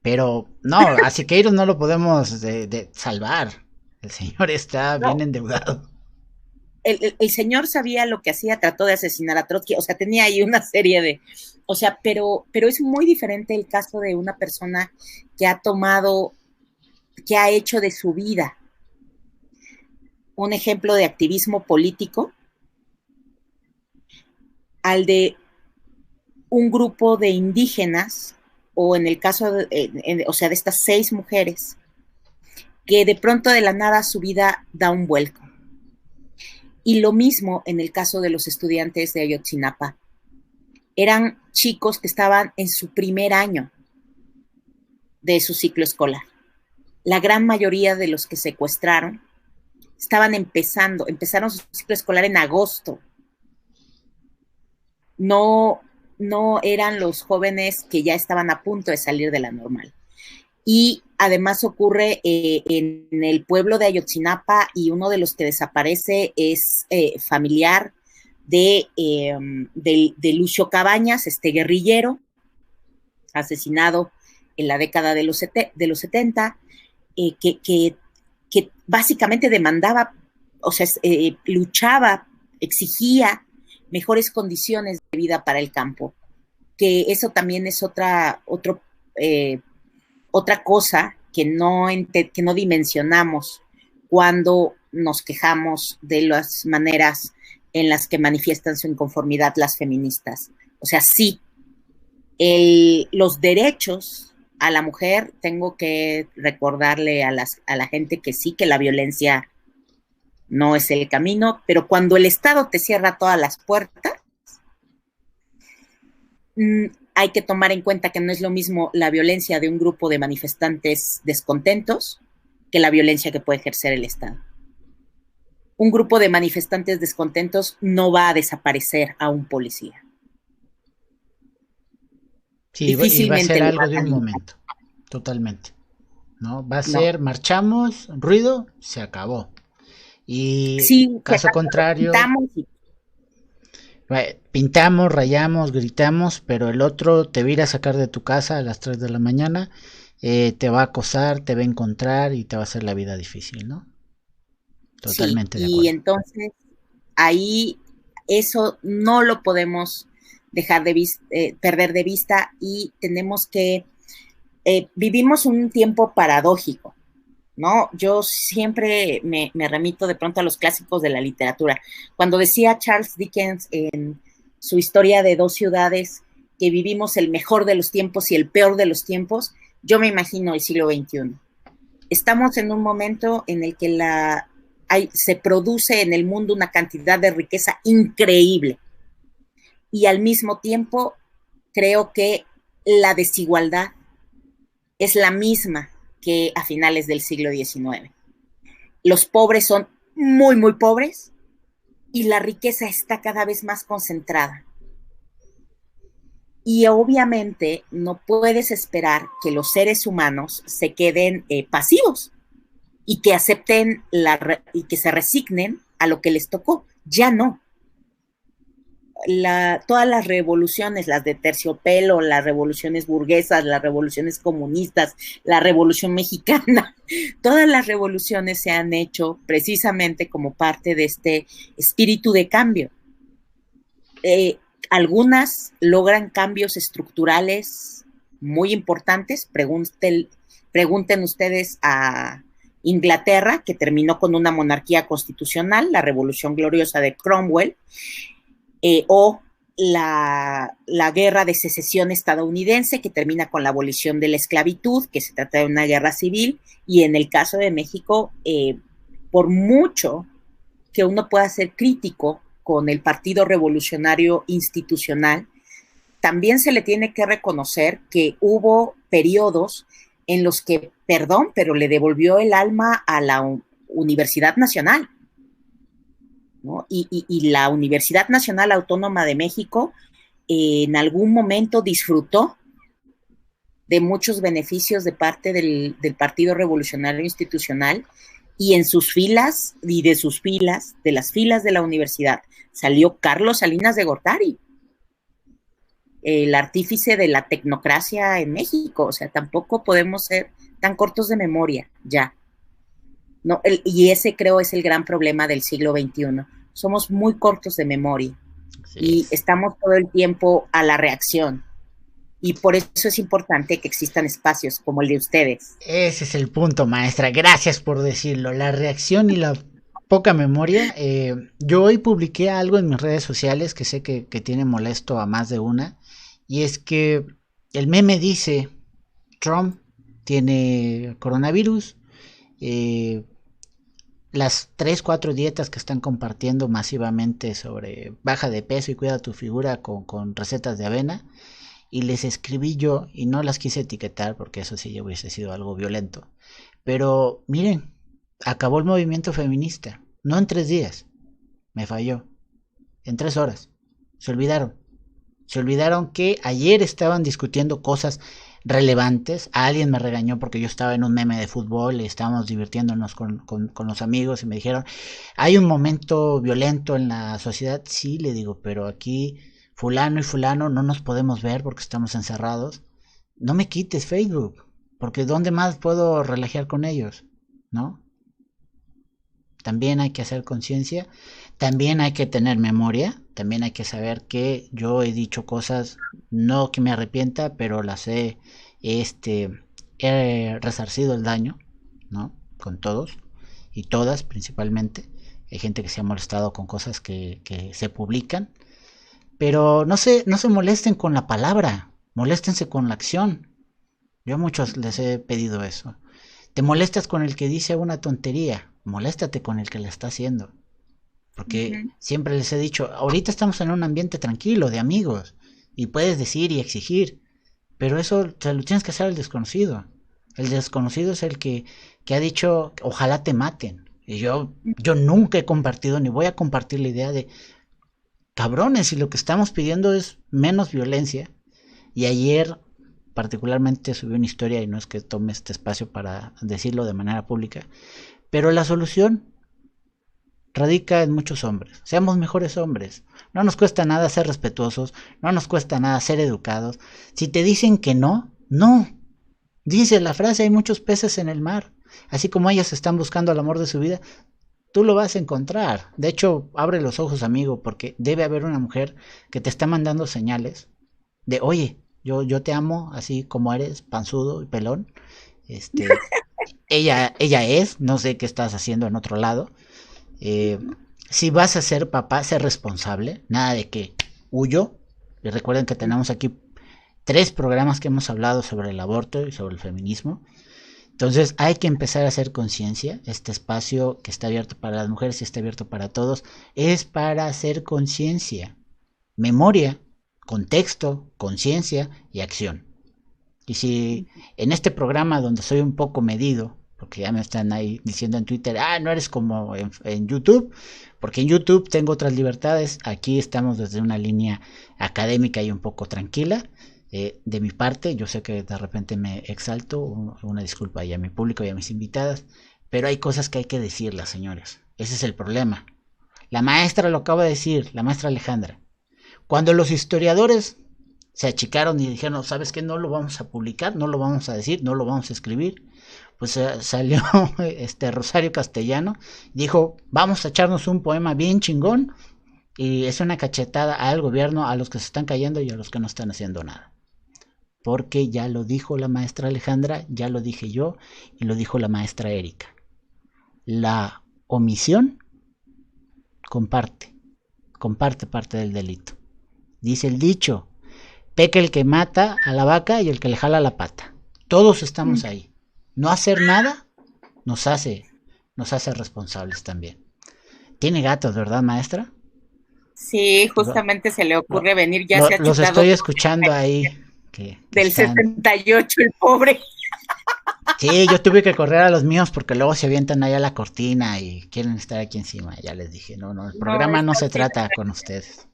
Pero no, a Siqueiros no lo podemos salvar. El señor está bien endeudado. El señor sabía lo que hacía, trató de asesinar a Trotsky, o sea, tenía ahí una serie de... O sea, pero es muy diferente el caso de una persona que ha tomado, que ha hecho de su vida un ejemplo de activismo político, al de un grupo de indígenas, o en el caso o sea, de estas 6 mujeres, que de pronto de la nada su vida da un vuelco. Y lo mismo en el caso de los estudiantes de Ayotzinapa. Eran chicos que estaban en su primer año de su ciclo escolar. La gran mayoría de los que secuestraron empezaron su ciclo escolar en agosto. No eran los jóvenes que ya estaban a punto de salir de la normal. Y además ocurre en el pueblo de Ayotzinapa, y uno de los que desaparece es familiar de Lucio Cabañas, este guerrillero, asesinado en la década de los 70, que básicamente demandaba, o sea, luchaba, exigía mejores condiciones de vida para el campo, que eso también es otra cosa que no dimensionamos cuando nos quejamos de las maneras en las que manifiestan su inconformidad las feministas. O sea, sí, los derechos a la mujer, tengo que recordarle a la gente que sí, que la violencia no es el camino, pero cuando el Estado te cierra todas las puertas, hay que tomar en cuenta que no es lo mismo la violencia de un grupo de manifestantes descontentos que la violencia que puede ejercer el Estado. Un grupo de manifestantes descontentos no va a desaparecer a un policía. Sí, y va a ser algo de un momento, totalmente, ¿no? Va a ser, marchamos, ruido, se acabó. Y sí, caso contrario, pintamos, rayamos, gritamos, pero el otro te va a ir a sacar de tu casa a las 3 de la mañana, te va a acosar, te va a encontrar y te va a hacer la vida difícil, ¿no? Totalmente de acuerdo. Y entonces ahí eso no lo podemos dejar perder de vista, y tenemos que vivimos un tiempo paradójico, ¿no? Yo siempre me remito de pronto a los clásicos de la literatura. Cuando decía Charles Dickens en su historia de 2 ciudades que vivimos el mejor de los tiempos y el peor de los tiempos, yo me imagino el siglo XXI. Estamos en un momento en el que se produce en el mundo una cantidad de riqueza increíble, y al mismo tiempo creo que la desigualdad es la misma que a finales del siglo XIX. Los pobres son muy, muy pobres, y la riqueza está cada vez más concentrada. Y obviamente no puedes esperar que los seres humanos se queden pasivos. y que acepten y que se resignen a lo que les tocó. Ya no. Todas las revoluciones, las de terciopelo, las revoluciones burguesas, las revoluciones comunistas, la revolución mexicana, todas las revoluciones se han hecho precisamente como parte de este espíritu de cambio. Algunas logran cambios estructurales muy importantes. Pregunten ustedes a Inglaterra, que terminó con una monarquía constitucional, la Revolución Gloriosa de Cromwell, o la guerra de secesión estadounidense, que termina con la abolición de la esclavitud, que se trata de una guerra civil, y en el caso de México, por mucho que uno pueda ser crítico con el Partido Revolucionario Institucional, también se le tiene que reconocer que hubo periodos en los que, perdón, pero le devolvió el alma a la Universidad Nacional, ¿no? Y la Universidad Nacional Autónoma de México en algún momento disfrutó de muchos beneficios de parte del Partido Revolucionario Institucional, y en sus filas y de sus filas, de las filas de la universidad, salió Carlos Salinas de Gortari, el artífice de la tecnocracia en México. O sea, tampoco podemos ser tan cortos de memoria ya. No, y ese creo es el gran problema del siglo XXI. Somos muy cortos de memoria y estamos todo el tiempo a la reacción. Y por eso es importante que existan espacios como el de ustedes. Ese es el punto, maestra. Gracias por decirlo. La reacción y la poca memoria. Yo hoy publiqué algo en mis redes sociales que sé que tiene molesto a más de una. Y es que el meme dice: Trump tiene coronavirus. Las 3-4 dietas que están compartiendo masivamente sobre baja de peso y cuida tu figura con recetas de avena. Y les escribí yo, y no las quise etiquetar porque eso sí ya hubiese sido algo violento. Pero miren, acabó el movimiento feminista. No en 3 días. Me falló. En 3 horas. Se olvidaron. Se olvidaron que ayer estaban discutiendo cosas relevantes. Alguien me regañó porque yo estaba en un meme de fútbol y estábamos divirtiéndonos con los amigos y me dijeron: hay un momento violento en la sociedad. Sí, le digo, pero aquí fulano y fulano no nos podemos ver porque estamos encerrados. No me quites Facebook, porque ¿dónde más puedo relajar con ellos? ¿No? También hay que hacer conciencia, también hay que tener memoria, también hay que saber que yo he dicho cosas, no que me arrepienta, pero las he resarcido el daño, ¿no? Con todos y todas principalmente. Hay gente que se ha molestado con cosas que se publican. Pero no se molesten con la palabra, moléstense con la acción. Yo a muchos les he pedido eso. Te molestas con el que dice una tontería, moléstate con el que la está haciendo. Porque siempre les he dicho, ahorita estamos en un ambiente tranquilo, de amigos, y puedes decir y exigir, pero eso se lo tienes que hacer al desconocido. El desconocido es el que ha dicho, ojalá te maten. Y yo nunca he compartido, ni voy a compartir la idea de: cabrones, si lo que estamos pidiendo es menos violencia. Y ayer particularmente subí una historia, y no es que tome este espacio para decirlo de manera pública, pero la solución radica en muchos hombres. Seamos mejores hombres. No nos cuesta nada ser respetuosos, no nos cuesta nada ser educados. Si te dicen que no, no. Dice la frase: hay muchos peces en el mar. Así como ellos están buscando el amor de su vida, tú lo vas a encontrar. De hecho, abre los ojos, amigo, porque debe haber una mujer que te está mandando señales de: oye, yo te amo así como eres, panzudo y pelón. Ella es, no sé qué estás haciendo en otro lado. Si vas a ser papá, sé responsable. Nada de que huyo. Y recuerden que tenemos aquí 3 programas que hemos hablado sobre el aborto y sobre el feminismo. Entonces hay que empezar a hacer conciencia. Este espacio que está abierto para las mujeres y está abierto para todos es para hacer conciencia, memoria, contexto, conciencia y acción. Y si en este programa donde soy un poco medido, porque ya me están ahí diciendo en Twitter: no eres como en YouTube, porque en YouTube tengo otras libertades, aquí estamos desde una línea académica y un poco tranquila. De mi parte, yo sé que de repente me exalto, una disculpa ahí a mi público y a mis invitadas, pero hay cosas que hay que decirlas, señores. Ese es el problema. La maestra lo acaba de decir, la maestra Alejandra. Cuando los historiadores se achicaron y dijeron, ¿sabes qué? No lo vamos a publicar, no lo vamos a decir, no lo vamos a escribir. Pues salió Rosario Castellano, dijo, vamos a echarnos un poema bien chingón, y es una cachetada al gobierno, a los que se están cayendo y a los que no están haciendo nada. Porque ya lo dijo la maestra Alejandra, ya lo dije yo, y lo dijo la maestra Erika. La omisión comparte parte del delito. Dice el dicho, peca el que mata a la vaca y el que le jala la pata. Todos estamos ahí. No hacer nada nos hace responsables también. Tiene gatos, ¿verdad, maestra? Sí, justamente se le ocurre venir, ya se ha los estoy escuchando ahí. Del están... 78, el pobre. Sí, yo tuve que correr a los míos porque luego se avientan allá a la cortina y quieren estar aquí encima. Ya les dije, no, el programa no se trata con ustedes.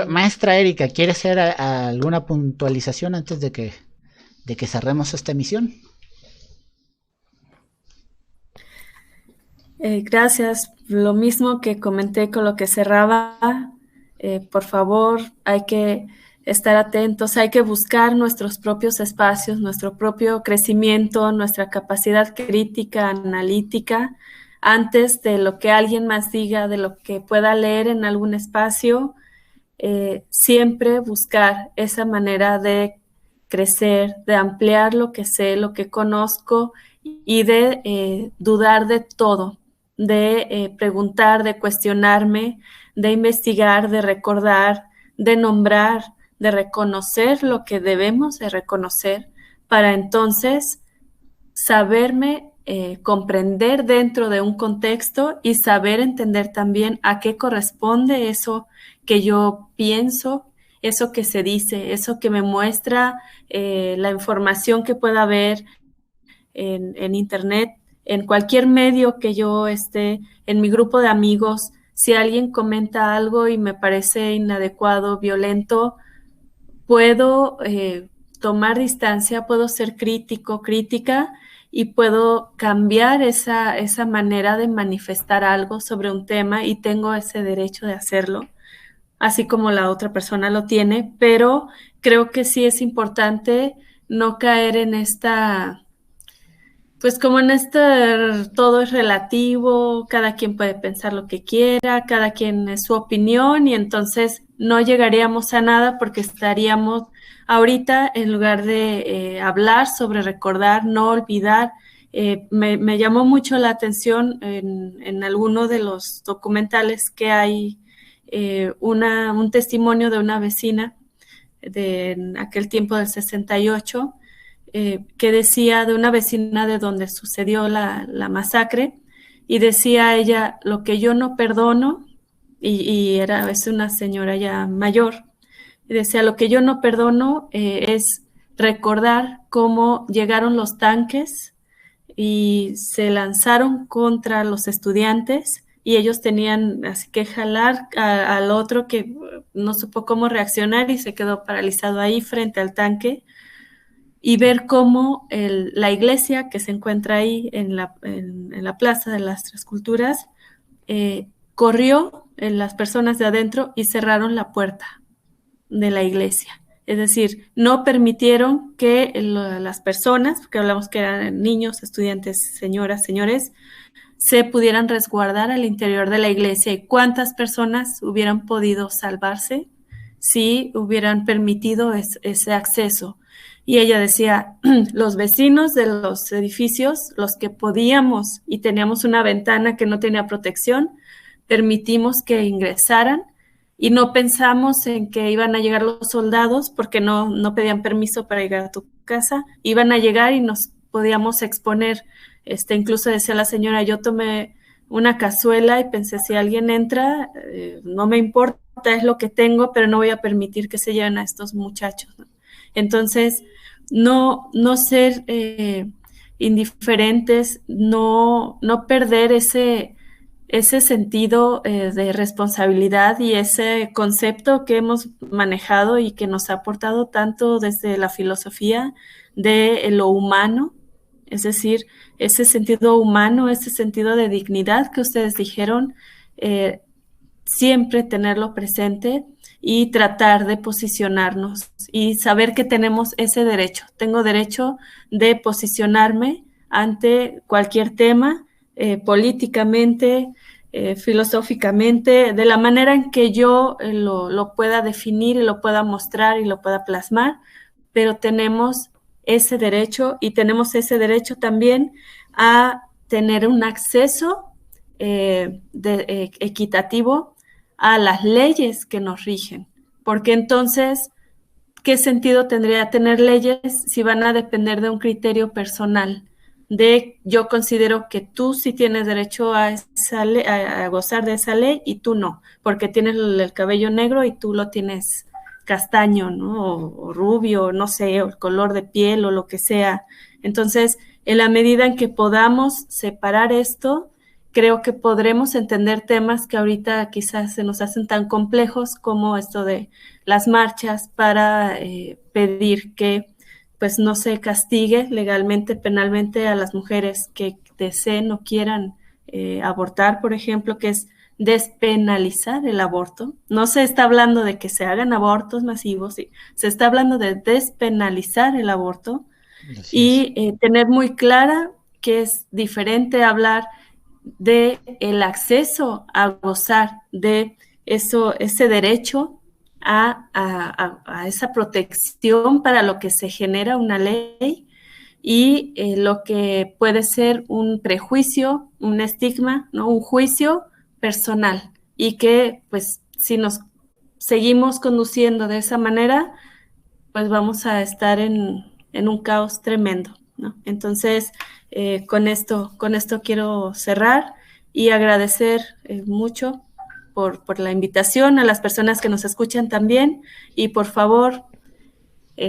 Maestra Erika, ¿quiere hacer alguna puntualización antes de que cerremos esta emisión? Gracias. Lo mismo que comenté con lo que cerraba, por favor, hay que estar atentos, hay que buscar nuestros propios espacios, nuestro propio crecimiento, nuestra capacidad crítica, analítica, antes de lo que alguien más diga, de lo que pueda leer en algún espacio, siempre buscar esa manera de crecer, de ampliar lo que sé, lo que conozco y de dudar de todo, de preguntar, de cuestionarme, de investigar, de recordar, de nombrar, de reconocer lo que debemos de reconocer para entonces saberme comprender dentro de un contexto y saber entender también a qué corresponde eso que yo pienso, eso que se dice, eso que me muestra la información que pueda haber en internet, en cualquier medio que yo esté, en mi grupo de amigos. Si alguien comenta algo y me parece inadecuado, violento, puedo tomar distancia, puedo ser crítico, crítica, y puedo cambiar esa manera de manifestar algo sobre un tema y tengo ese derecho de hacerlo, así como la otra persona lo tiene, pero creo que sí es importante no caer en esta, pues como en todo es relativo, cada quien puede pensar lo que quiera, cada quien es su opinión y entonces no llegaríamos a nada porque estaríamos ahorita en lugar de hablar sobre recordar, no olvidar. Me llamó mucho la atención en alguno de los documentales que hay un testimonio de una vecina en aquel tiempo del 68, que decía de una vecina de donde sucedió la masacre, y decía ella, lo que yo no perdono, y es una señora ya mayor, y decía, lo que yo no perdono es recordar cómo llegaron los tanques y se lanzaron contra los estudiantes y ellos tenían así que jalar al otro que no supo cómo reaccionar y se quedó paralizado ahí frente al tanque, y ver cómo la iglesia que se encuentra ahí en la Plaza de las Tres Culturas corrió en las personas de adentro y cerraron la puerta de la iglesia. Es decir, no permitieron que las personas, porque hablamos que eran niños, estudiantes, señoras, señores, se pudieran resguardar al interior de la iglesia. ¿Y cuántas personas hubieran podido salvarse si hubieran permitido ese acceso? Y ella decía, los vecinos de los edificios, los que podíamos y teníamos una ventana que no tenía protección, permitimos que ingresaran y no pensamos en que iban a llegar los soldados porque no pedían permiso para llegar a tu casa, iban a llegar y nos podíamos exponer. Incluso decía la señora, yo tomé una cazuela y pensé, si alguien entra, no me importa, es lo que tengo, pero no voy a permitir que se lleven a estos muchachos, ¿no? Entonces, no ser indiferentes, no perder ese sentido de responsabilidad y ese concepto que hemos manejado y que nos ha aportado tanto desde la filosofía de lo humano, Es decir, ese sentido humano, ese sentido de dignidad que ustedes dijeron, siempre tenerlo presente y tratar de posicionarnos y saber que tenemos ese derecho. Tengo derecho de posicionarme ante cualquier tema, políticamente, filosóficamente, de la manera en que yo lo pueda definir y lo pueda mostrar y lo pueda plasmar, pero tenemos ese derecho y tenemos ese derecho también a tener un acceso equitativo a las leyes que nos rigen, porque entonces, ¿qué sentido tendría tener leyes si van a depender de un criterio personal? De yo considero que tú sí tienes derecho a gozar de esa ley y tú no, porque tienes el cabello negro y tú lo tienes castaño, ¿no? O rubio, no sé, o el color de piel o lo que sea. Entonces, en la medida en que podamos separar esto, creo que podremos entender temas que ahorita quizás se nos hacen tan complejos como esto de las marchas para pedir que pues no se castigue legalmente, penalmente a las mujeres que deseen o quieran abortar, por ejemplo, que es despenalizar el aborto. No se está hablando de que se hagan abortos masivos, sí, se está hablando de despenalizar el aborto y tener muy clara que es diferente hablar de el acceso a gozar de eso, ese derecho a esa protección para lo que se genera una ley y lo que puede ser un prejuicio, un estigma, ¿no? Un juicio personal y que pues si nos seguimos conduciendo de esa manera, pues vamos a estar en un caos tremendo, ¿no? Entonces, con esto quiero cerrar y agradecer mucho por la invitación a las personas que nos escuchan también y por favor,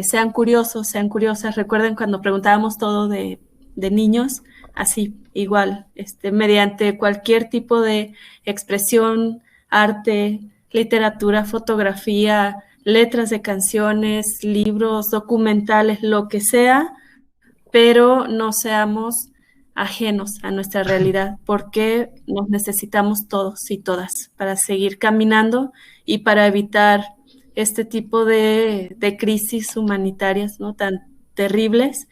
sean curiosos, sean curiosas. Recuerden cuando preguntábamos todo de niños, así, igual, mediante cualquier tipo de expresión, arte, literatura, fotografía, letras de canciones, libros, documentales, lo que sea, pero no seamos ajenos a nuestra realidad, porque nos necesitamos todos y todas para seguir caminando y para evitar este tipo de crisis humanitarias, ¿no? Tan terribles,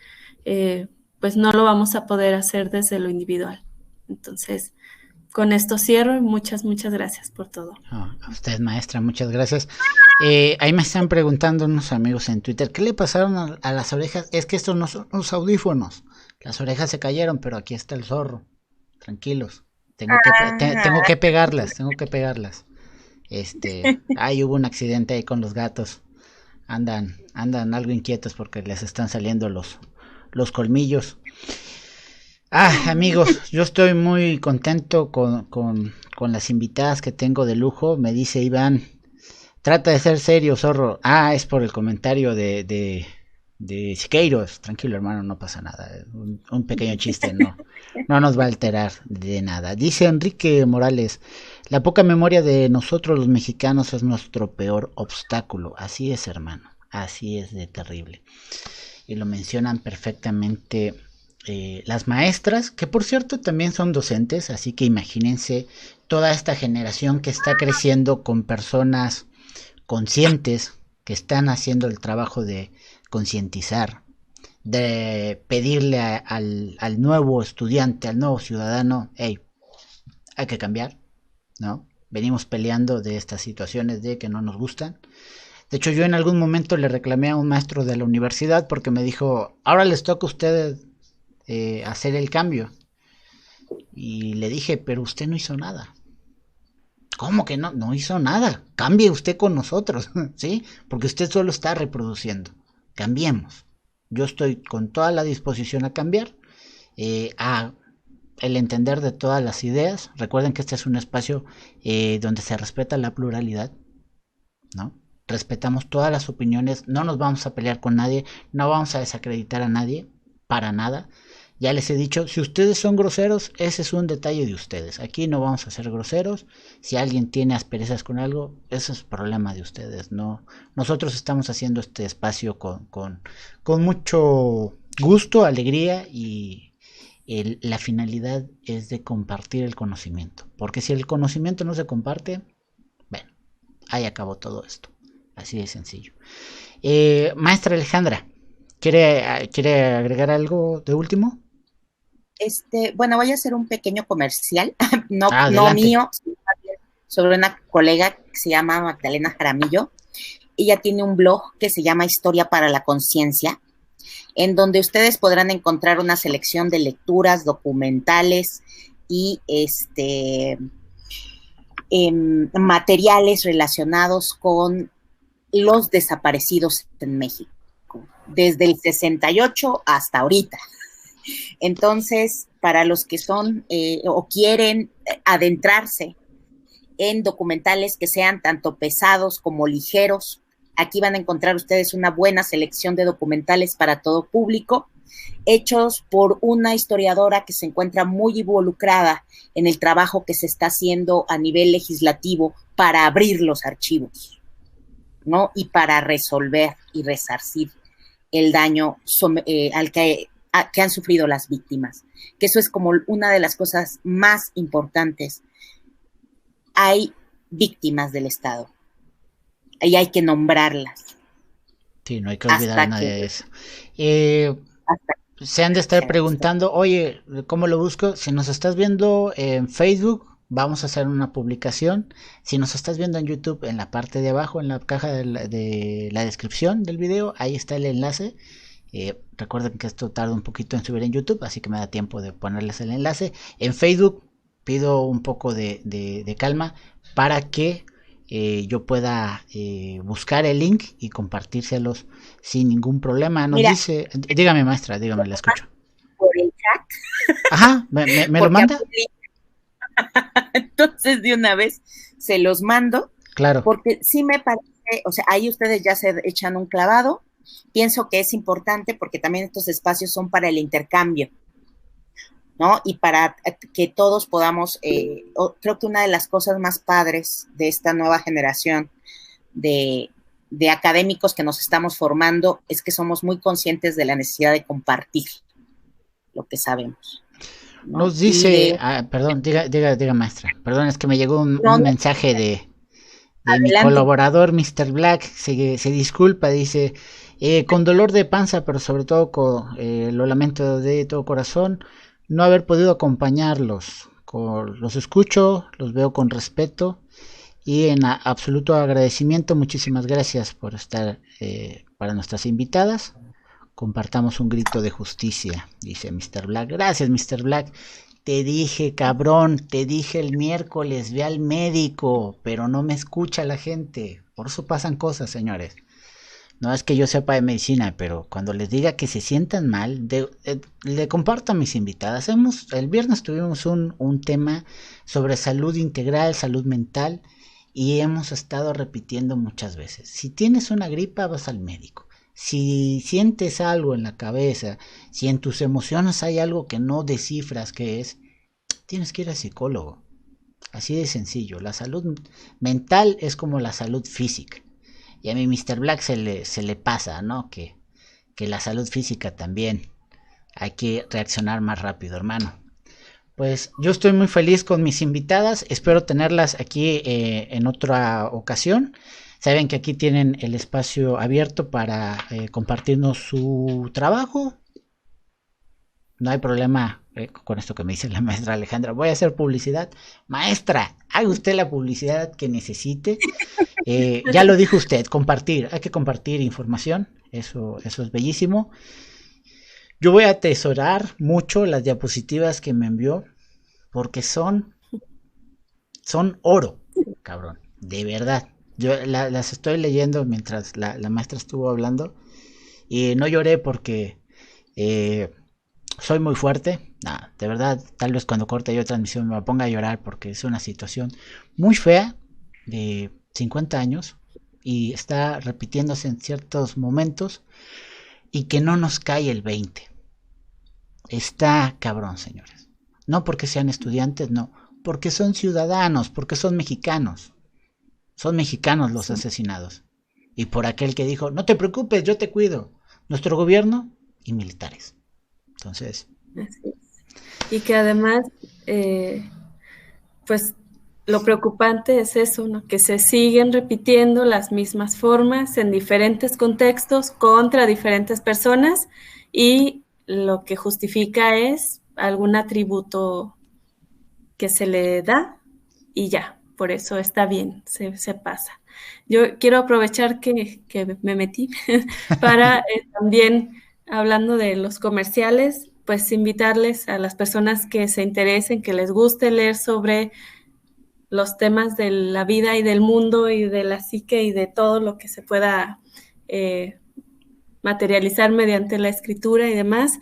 pues no lo vamos a poder hacer desde lo individual. Entonces, con esto cierro y muchas gracias por todo. A usted, maestra, muchas gracias. Ahí me están preguntando unos amigos en Twitter, ¿qué le pasaron a las orejas? Es que estos no son los audífonos. Las orejas se cayeron, pero aquí está el zorro. Tranquilos. Tengo que pegarlas. Ahí hubo un accidente ahí con los gatos. Andan algo inquietos porque les están saliendo los colmillos. Amigos, yo estoy muy contento con las invitadas que tengo de lujo. Me dice Iván, trata de ser serio, zorro. Es por el comentario de Siqueiros. Tranquilo, hermano, no pasa nada. Un pequeño chiste no nos va a alterar de nada. Dice Enrique Morales, la poca memoria de nosotros los mexicanos es nuestro peor obstáculo. Así es, hermano, así es de terrible. Y lo mencionan perfectamente las maestras, que por cierto también son docentes, así que imagínense toda esta generación que está creciendo con personas conscientes que están haciendo el trabajo de concientizar, de pedirle al nuevo estudiante, al nuevo ciudadano, hey, hay que cambiar, ¿no? Venimos peleando de estas situaciones de que no nos gustan. De hecho, yo en algún momento le reclamé a un maestro de la universidad porque me dijo, ahora les toca a ustedes hacer el cambio. Y le dije, pero usted no hizo nada. ¿Cómo que no? No hizo nada. Cambie usted con nosotros, ¿sí? Porque usted solo está reproduciendo. Cambiemos. Yo estoy con toda la disposición a cambiar, a el entender de todas las ideas. Recuerden que este es un espacio donde se respeta la pluralidad, ¿no? Respetamos todas las opiniones, no nos vamos a pelear con nadie, no vamos a desacreditar a nadie, para nada. Ya les he dicho, si ustedes son groseros, ese es un detalle de ustedes. Aquí no vamos a ser groseros. Si alguien tiene asperezas con algo, eso es problema de ustedes. No, nosotros estamos haciendo este espacio con mucho gusto, alegría y la finalidad es de compartir el conocimiento. Porque si el conocimiento no se comparte, bueno, ahí acabó todo esto. Así de sencillo. Maestra Alejandra, ¿quiere agregar algo de último? Bueno, voy a hacer un pequeño comercial, no Adelante. mío, sobre una colega que se llama Magdalena Jaramillo. Ella tiene un blog que se llama Historia para la Conciencia, en donde ustedes podrán encontrar una selección de lecturas, documentales y materiales relacionados con los desaparecidos en México, desde el 68 hasta ahorita. Entonces, para los que son o quieren adentrarse en documentales que sean tanto pesados como ligeros, aquí van a encontrar ustedes una buena selección de documentales para todo público, hechos por una historiadora que se encuentra muy involucrada en el trabajo que se está haciendo a nivel legislativo para abrir los archivos, ¿no? Y para resolver y resarcir el daño al que han sufrido las víctimas, que eso es como una de las cosas más importantes. Hay víctimas del Estado y hay que nombrarlas. Sí, no hay que olvidar a nadie de eso. Se han de estar preguntando, oye, ¿cómo lo busco? Si nos estás viendo en Facebook, vamos a hacer una publicación. Si nos estás viendo en YouTube, en la parte de abajo, en la caja de la descripción del video, ahí está el enlace. Recuerden que esto tarda un poquito en subir en YouTube, así que me da tiempo de ponerles el enlace. En Facebook pido un poco de calma para que yo pueda buscar el link y compartírselos sin ningún problema. Nos dice, dígame maestra, dígame, la escucho. Por el chat. Ajá, ¿me lo manda? Entonces de una vez se los mando. Claro. Porque sí me parece, o sea, ahí ustedes ya se echan un clavado. Pienso que es importante porque también estos espacios son para el intercambio, ¿no? Y para que todos podamos, creo que una de las cosas más padres de esta nueva generación de académicos que nos estamos formando es que somos muy conscientes de la necesidad de compartir lo que sabemos, ¿no? Nos dice, perdón, diga maestra, perdón, es que me llegó un mensaje de mi colaborador, Mr. Black, se disculpa, dice, con dolor de panza, pero sobre todo lo lamento de todo corazón, no haber podido acompañarlos. Los escucho, los veo con respeto y en absoluto agradecimiento. Muchísimas gracias por estar para nuestras invitadas. Compartamos un grito de justicia, dice Mr. Black. Gracias, Mr. Black. Te dije, cabrón, te dije el miércoles, ve al médico, pero no me escucha la gente. Por eso pasan cosas, señores. No es que yo sepa de medicina, pero cuando les diga que se sientan mal, le comparto a mis invitadas. El viernes tuvimos un tema sobre salud integral, salud mental, y hemos estado repitiendo muchas veces. Si tienes una gripa, vas al médico. Si sientes algo en la cabeza, si en tus emociones hay algo que no descifras qué es, tienes que ir al psicólogo. Así de sencillo. La salud mental es como la salud física. Y a mi Mr. Black se le pasa, ¿no? Que la salud física también hay que reaccionar más rápido, hermano. Pues yo estoy muy feliz con mis invitadas. Espero tenerlas aquí en otra ocasión. Saben que aquí tienen el espacio abierto para compartirnos su trabajo. No hay problema con esto que me dice la maestra Alejandra. Voy a hacer publicidad. Maestra, haga usted la publicidad que necesite. Ya lo dijo usted, compartir. Hay que compartir información. Eso es bellísimo. Yo voy a atesorar mucho las diapositivas que me envió porque son oro, cabrón. De verdad. Yo las estoy leyendo mientras la maestra estuvo hablando y no lloré porque soy muy fuerte. Nah, de verdad, tal vez cuando corte yo transmisión me ponga a llorar porque es una situación muy fea de 50 años y está repitiéndose en ciertos momentos y que no nos cae el 20. Está cabrón, señores. No porque sean estudiantes, no, porque son ciudadanos, porque son mexicanos. Son mexicanos los asesinados. Y por aquel que dijo, no te preocupes, yo te cuido. Nuestro gobierno y militares. Entonces... Así es. Y que además, pues lo preocupante es eso, ¿no? Que se siguen repitiendo las mismas formas en diferentes contextos contra diferentes personas y lo que justifica es algún atributo que se le da y ya, por eso está bien, se pasa. Yo quiero aprovechar que me metí para también, hablando de los comerciales, pues invitarles a las personas que se interesen, que les guste leer sobre los temas de la vida y del mundo y de la psique y de todo lo que se pueda materializar mediante la escritura y demás,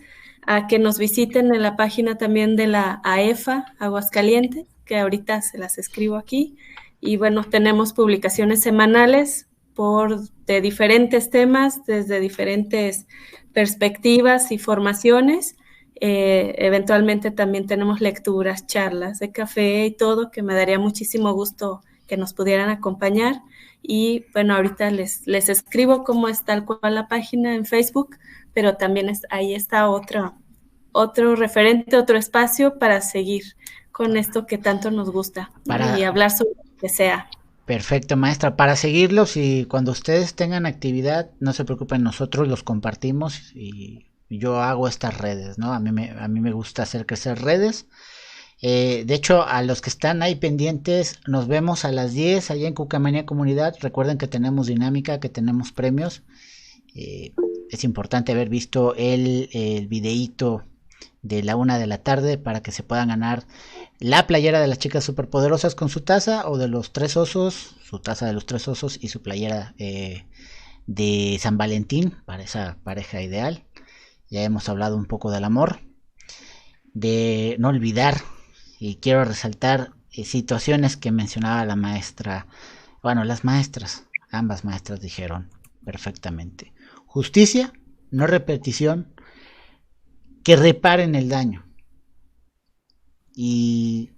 a que nos visiten en la página también de la AEFA Aguascalientes, que ahorita se las escribo aquí. Y bueno, tenemos publicaciones semanales de diferentes temas, desde diferentes perspectivas y formaciones. Eventualmente también tenemos lecturas, charlas de café y todo, que me daría muchísimo gusto que nos pudieran acompañar. Y bueno, ahorita les escribo cómo es tal cual la página en Facebook, pero también ahí está otro referente, otro espacio para seguir con esto que tanto nos gusta y hablar sobre lo que sea. Perfecto, maestra. Para seguirlos y cuando ustedes tengan actividad, no se preocupen, nosotros los compartimos y yo hago estas redes, ¿no? A mí me gusta hacer crecer redes. De hecho, a los que están ahí pendientes, nos vemos a las 10 allá en Cucamanía Comunidad. Recuerden que tenemos dinámica, que tenemos premios. Es importante haber visto el videíto de la 1 de la tarde para que se puedan ganar la playera de las chicas superpoderosas con su taza, o de los 3 osos, su taza de los 3 osos y su playera de San Valentín para esa pareja ideal. Ya hemos hablado un poco del amor, de no olvidar, y quiero resaltar situaciones que mencionaba la maestra. Bueno, las maestras, ambas maestras dijeron perfectamente: justicia, no repetición, que reparen el daño. Y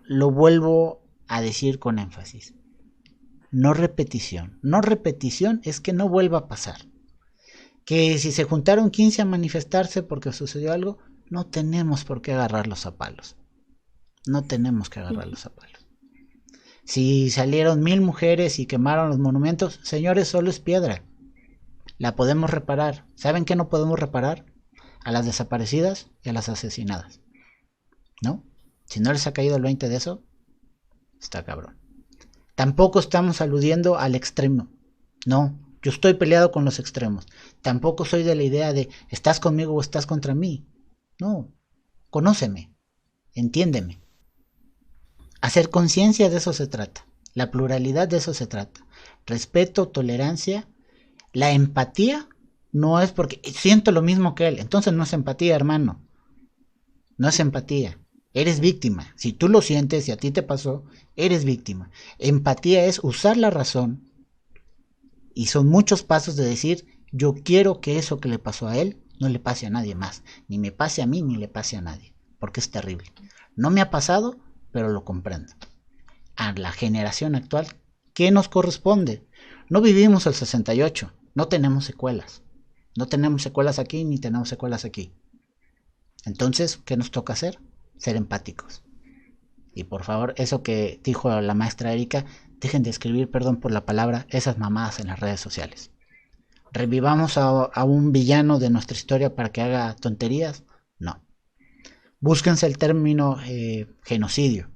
lo vuelvo a decir con énfasis: no repetición. No repetición es que no vuelva a pasar. Que si se juntaron 15 a manifestarse porque sucedió algo, no tenemos por qué agarrarlos a palos. No tenemos que agarrarlos a palos. Si salieron 1000 mujeres y quemaron los monumentos, señores, solo es piedra. La podemos reparar. ¿Saben qué no podemos reparar? A las desaparecidas y a las asesinadas. ¿No? Si no les ha caído el 20 de eso, está cabrón. Tampoco estamos aludiendo al extremo. No, yo estoy peleado con los extremos. Tampoco soy de la idea de estás conmigo o estás contra mí. No, conóceme, entiéndeme. Hacer conciencia, de eso se trata. La pluralidad, de eso se trata. Respeto, tolerancia. La empatía no es porque siento lo mismo que él. Entonces no es empatía, hermano. No es empatía. Eres víctima. Si tú lo sientes y a ti te pasó, eres víctima. Empatía es usar la razón. Y son muchos pasos de decir: yo quiero que eso que le pasó a él no le pase a nadie más. Ni me pase a mí, ni le pase a nadie. Porque es terrible. No me ha pasado, pero lo comprendo. A la generación actual, ¿qué nos corresponde? No vivimos el 68. No tenemos secuelas. No tenemos secuelas aquí, ni tenemos secuelas aquí. Entonces, ¿qué nos toca hacer? Ser empáticos. Y por favor, eso que dijo la maestra Erika, dejen de escribir, perdón por la palabra, esas mamadas en las redes sociales. ¿Revivamos a un villano de nuestra historia para que haga tonterías? No. Búsquense el término genocidio.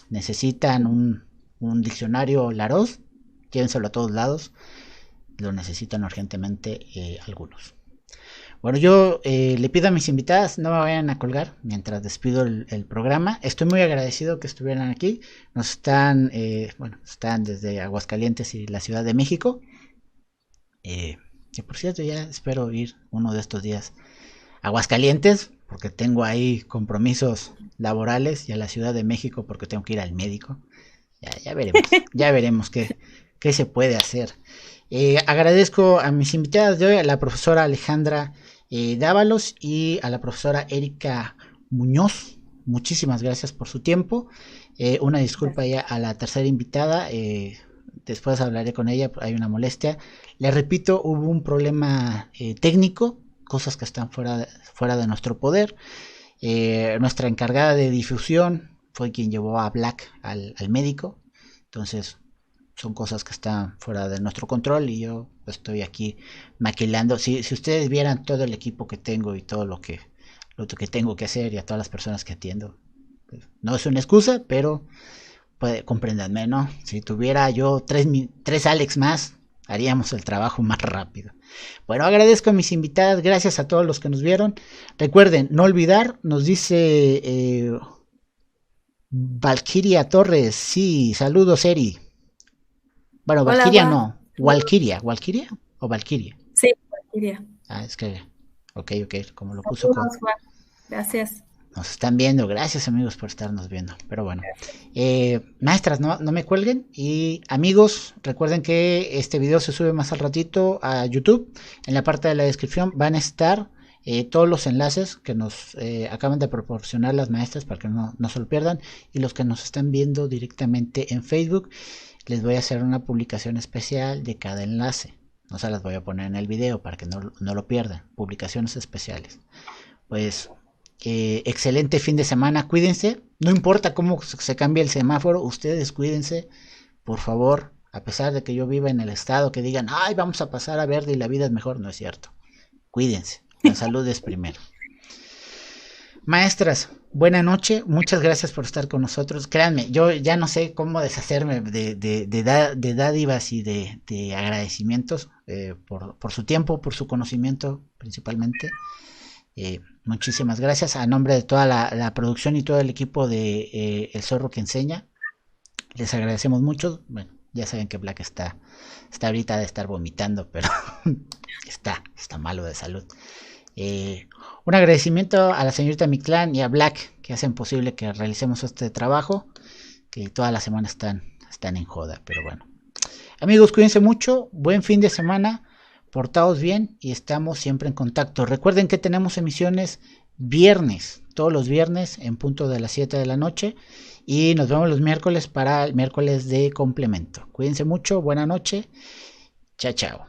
Necesitan un diccionario Larousse, llévenselo a todos lados. Lo necesitan urgentemente algunos. Bueno, yo le pido a mis invitadas no me vayan a colgar mientras despido el programa. Estoy muy agradecido que estuvieran aquí. Nos están, están desde Aguascalientes y la Ciudad de México. Y por cierto, ya espero ir uno de estos días a Aguascalientes, porque tengo ahí compromisos laborales, y a la Ciudad de México porque tengo que ir al médico. Ya veremos qué se puede hacer. Agradezco a mis invitadas de hoy, a la profesora Alejandra Dávalos y a la profesora Erika Muñoz. Muchísimas gracias por su tiempo. Una disculpa ya a la tercera invitada. Después hablaré con ella, hay una molestia. Le repito, hubo un problema técnico cosas que están fuera de nuestro poder. Nuestra encargada de difusión fue quien llevó a Black al médico. Entonces son cosas que están fuera de nuestro control y yo estoy aquí maquilando. Si ustedes vieran todo el equipo que tengo y todo lo que tengo que hacer y a todas las personas que atiendo, pues, no es una excusa, pero compréndanme, ¿no? Si tuviera yo tres Alex más, haríamos el trabajo más rápido. Bueno, agradezco a mis invitadas, gracias a todos los que nos vieron. Recuerden, no olvidar, nos dice Valkyria Torres, sí, saludos Eri. Bueno, Valkyria no, Valkyria o Valkyria. Sí, Valkyria. Es que, ok, como lo puso con... Gracias. Nos están viendo, gracias amigos por estarnos viendo, pero bueno, maestras, no me cuelguen, y amigos, recuerden que este video se sube más al ratito a YouTube. En la parte de la descripción van a estar todos los enlaces que nos acaban de proporcionar las maestras para que no se lo pierdan, y los que nos están viendo directamente en Facebook, les voy a hacer una publicación especial de cada enlace, no se las voy a poner en el video para que no lo pierdan, publicaciones especiales. Pues excelente fin de semana, cuídense, no importa cómo se cambie el semáforo, ustedes cuídense, por favor, a pesar de que yo viva en el estado que digan, ay, vamos a pasar a verde y la vida es mejor, no es cierto, cuídense, la salud es primero. Maestras, buena noche, muchas gracias por estar con nosotros. Créanme, yo ya no sé cómo deshacerme de dádivas y de agradecimientos por su tiempo, por su conocimiento principalmente. Muchísimas gracias a nombre de toda la producción y todo el equipo de El Zorro que Enseña. Les agradecemos mucho. Bueno, ya saben que Black está ahorita de estar vomitando, pero está malo de salud. Un agradecimiento a la señorita Mictlán y a Black que hacen posible que realicemos este trabajo, que toda la semana están en joda, pero bueno. Amigos, cuídense mucho, buen fin de semana, portaos bien y estamos siempre en contacto. Recuerden que tenemos emisiones todos los viernes en punto de las 7 de la noche, y nos vemos los miércoles para el miércoles de complemento. Cuídense mucho, buena noche, chao.